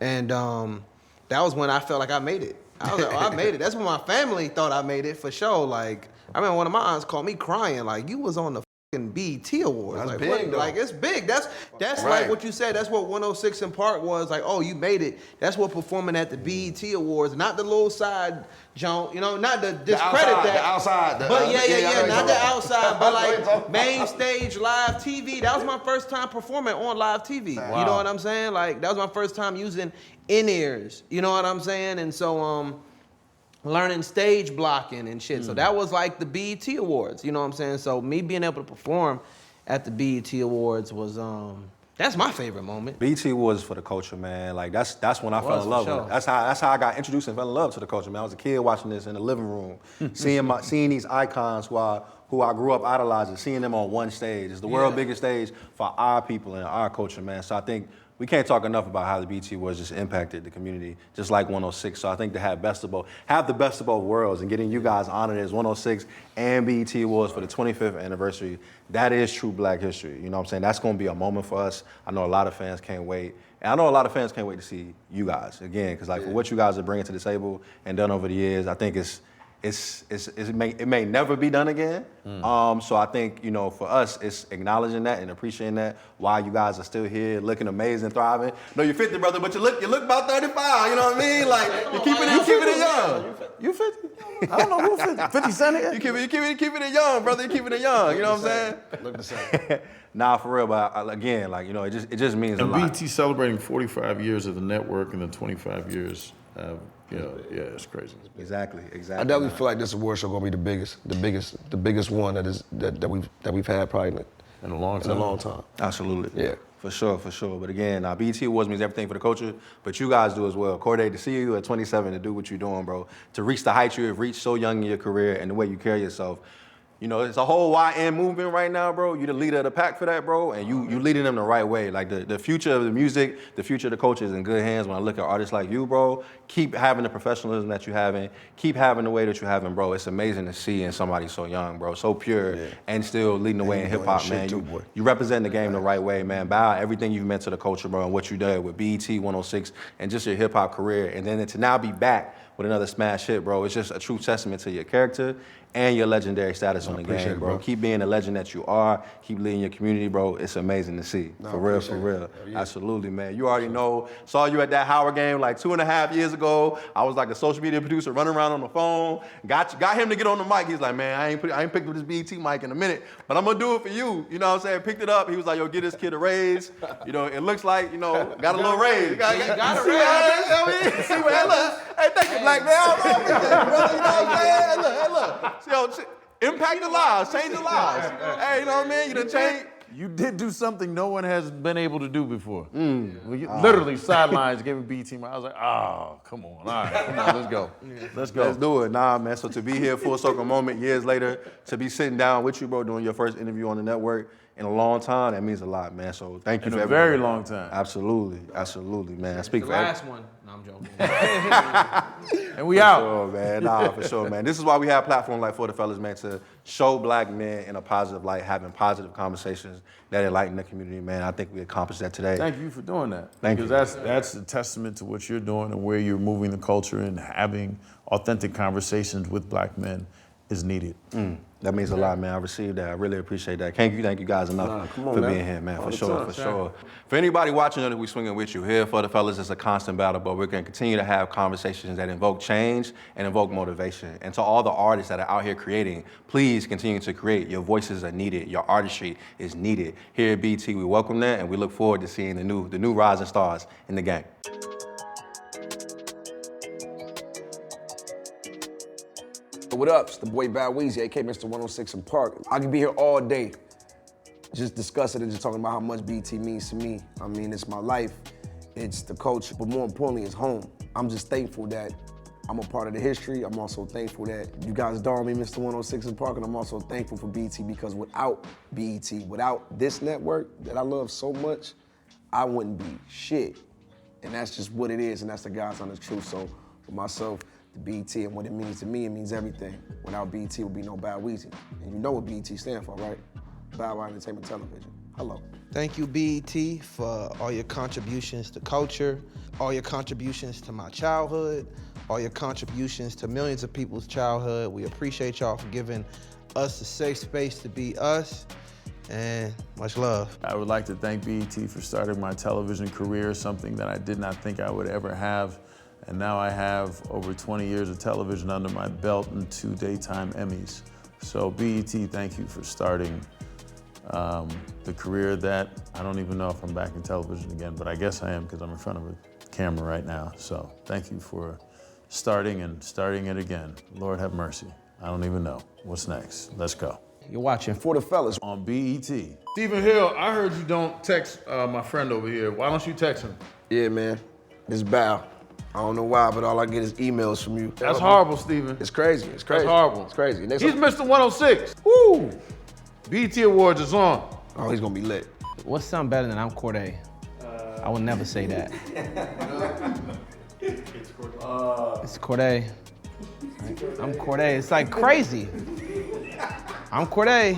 And that was when I felt like I made it. I was like, oh, I made it. That's when my family thought I made it for sure. Like, I remember one of my aunts called me crying, like, you was on the BET Awards. That's like, big, though. Like, it's big. That's Right. like what you said. That's what 106 in Park was. Like, oh, you made it. That's what performing at the BET Awards, not the little side jump, you know, not to discredit that. The outside. But not the outside, but like main stage live TV. That was my first time performing on live TV. Wow. You know what I'm saying? Like, that was my first time using in-ears. You know what I'm saying? And so, learning stage blocking and shit. So that was like the BET Awards, you know what I'm saying? So me being able to perform at the BET Awards was, that's my favorite moment. BET Awards for the culture, man. Like, that's when I fell in love with it. That's how I got introduced and fell in love to the culture, man. I was a kid watching this in the living room, seeing these icons who I grew up idolizing, seeing them on one stage. It's the world's biggest stage for our people and our culture, man. So I think we can't talk enough about how the BET Awards just impacted the community, just like 106. So I think to have the best of both worlds and getting you guys honored as 106 and BET Awards for the 25th anniversary, that is true Black history. You know what I'm saying? That's going to be a moment for us. I know a lot of fans can't wait. And I know a lot of fans can't wait to see you guys again, because for what you guys are bringing to the table and done over the years, I think it may never be done again. So I think, you know, for us, it's acknowledging that and appreciating that while you guys are still here, looking amazing, thriving. No, you're 50, brother, but you look about 35. You know what I mean? Like, you're keeping it young. You 50? I don't know who 50. 50 Cent here? You keeping it young, brother. You keeping it young. You know what I'm saying? Look the same. Nah, for real. But again, like, you know, it just means a lot. And BET celebrating 45 years of the network and then 25 years. It's crazy. Exactly. I definitely feel like this award show gonna be the biggest one that we've had probably in a long time. Absolutely. Yeah. For sure. But again, BET Awards means everything for the culture, but you guys do as well. Cordae, to see you at 27 to do what you're doing, bro, to reach the heights you have reached so young in your career and the way you carry yourself. You know, it's a whole YN movement right now, bro. You're the leader of the pack for that, bro, and you leading them the right way. Like, the future of the music, the future of the culture is in good hands when I look at artists like you, bro. Keep having the professionalism that you're having. Keep having the way that you're having, bro. It's amazing to see in somebody so young, bro, so pure, and still leading the way in hip-hop, man. You represent the game the right way, man. Bow everything you've meant to the culture, bro, and what you did with BET 106 and just your hip-hop career. And then to now be back with another smash hit, bro, it's just a true testament to your character and your legendary status on the game, bro. Keep being the legend that you are. Keep leading your community, bro. It's amazing to see. For real. Yeah. Absolutely, man. You already know. Saw you at that Howard game like 2.5 years ago. I was like the social media producer running around on the phone. Got him to get on the mic. He's like, man, I ain't picked up this BET mic in a minute, but I'm gonna do it for you. You know what I'm saying? Picked it up. He was like, yo, get this kid a raise. You know, it looks like, you know, got a little raise. Got a raise. See what Hey, thank you, black man. I appreciate it, brother. You know what I'm saying? Hey, look. Impact the lives, change the lives. Hey, you know what I mean? You done change. You did do something no one has been able to do before. Well, literally sidelines gave a BT. I was like, oh, come on. All right, come on, let's go. Let's go. Let's do it. Nah, man. So to be here, full circle moment, years later, to be sitting down with you, bro, doing your first interview on the network in a long time, that means a lot, man. So thank you In for a everything. very long time. Absolutely, man. I speak The for every- last one. No, I'm joking. And we out. sure, man. Nah, for sure, man. This is why we have platforms like For the Fellas, man, to show black men in a positive light, having positive conversations that enlighten the community, man. I think we accomplished that today. Thank you for doing that. Thank because you. that's a testament to what you're doing and where you're moving the culture, and having authentic conversations with black men is needed. That means a lot, man. I received that. I really appreciate that. Thank you guys enough come on, for man. being here, man. All For the sure, time. for sure. For anybody watching that we swinging with you, here For the Fellas is a constant battle, but we're gonna continue to have conversations that invoke change and invoke motivation. And to all the artists that are out here creating, please continue to create. Your voices are needed. Your artistry is needed. Here at BT, we welcome that, and we look forward to seeing the new rising stars in the game. What up? It's the boy Bow Weezy, aka Mr. 106 in Park. I could be here all day just discussing and just talking about how much BT means to me. I mean, it's my life, it's the culture, but more importantly, it's home. I'm just thankful that I'm a part of the history. I'm also thankful that you guys dog me Mr. 106 in Park, and I'm also thankful for BT, because without BT, without this network that I love so much, I wouldn't be shit. And that's just what it is, and that's the God's honest truth. So for myself, the BT and what it means to me, it means everything. Without BT would be no Bow Weezy. And you know what BT stand for, right? Bow Wow Entertainment Television. Hello. Thank you, BET, for all your contributions to culture, all your contributions to my childhood, all your contributions to millions of people's childhood. We appreciate y'all for giving us a safe space to be us, and much love. I would like to thank BET for starting my television career, something that I did not think I would ever have. And now I have over 20 years of television under my belt and 2 daytime Emmys. So BET, thank you for starting the career that I don't even know if I'm back in television again, but I guess I am, because I'm in front of a camera right now. So thank you for starting it again. Lord have mercy. I don't even know. What's next? Let's go. You're watching For the Fellas. On BET. Stephen Hill, I heard you don't text my friend over here. Why don't you text him? Yeah, man. It's Bow. I don't know why, but all I get is emails from you. That's horrible, Stephen. It's crazy. It's crazy. That's horrible. It's crazy. He's Mr. 106. Woo! BET Awards is on. Oh, he's gonna be lit. What's something better than I'm Cordae? I would never say that. It's Cordae. I'm Cordae. It's like crazy. I'm Cordae.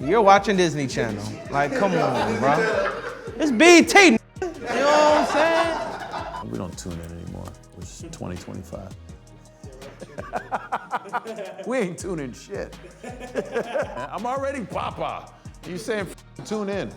You're watching Disney Channel. Like, come on, bro. It's BET. You know what I'm saying? We don't tune in anymore. It's 2025. We ain't tuning shit. I'm already Papa. You saying tune in.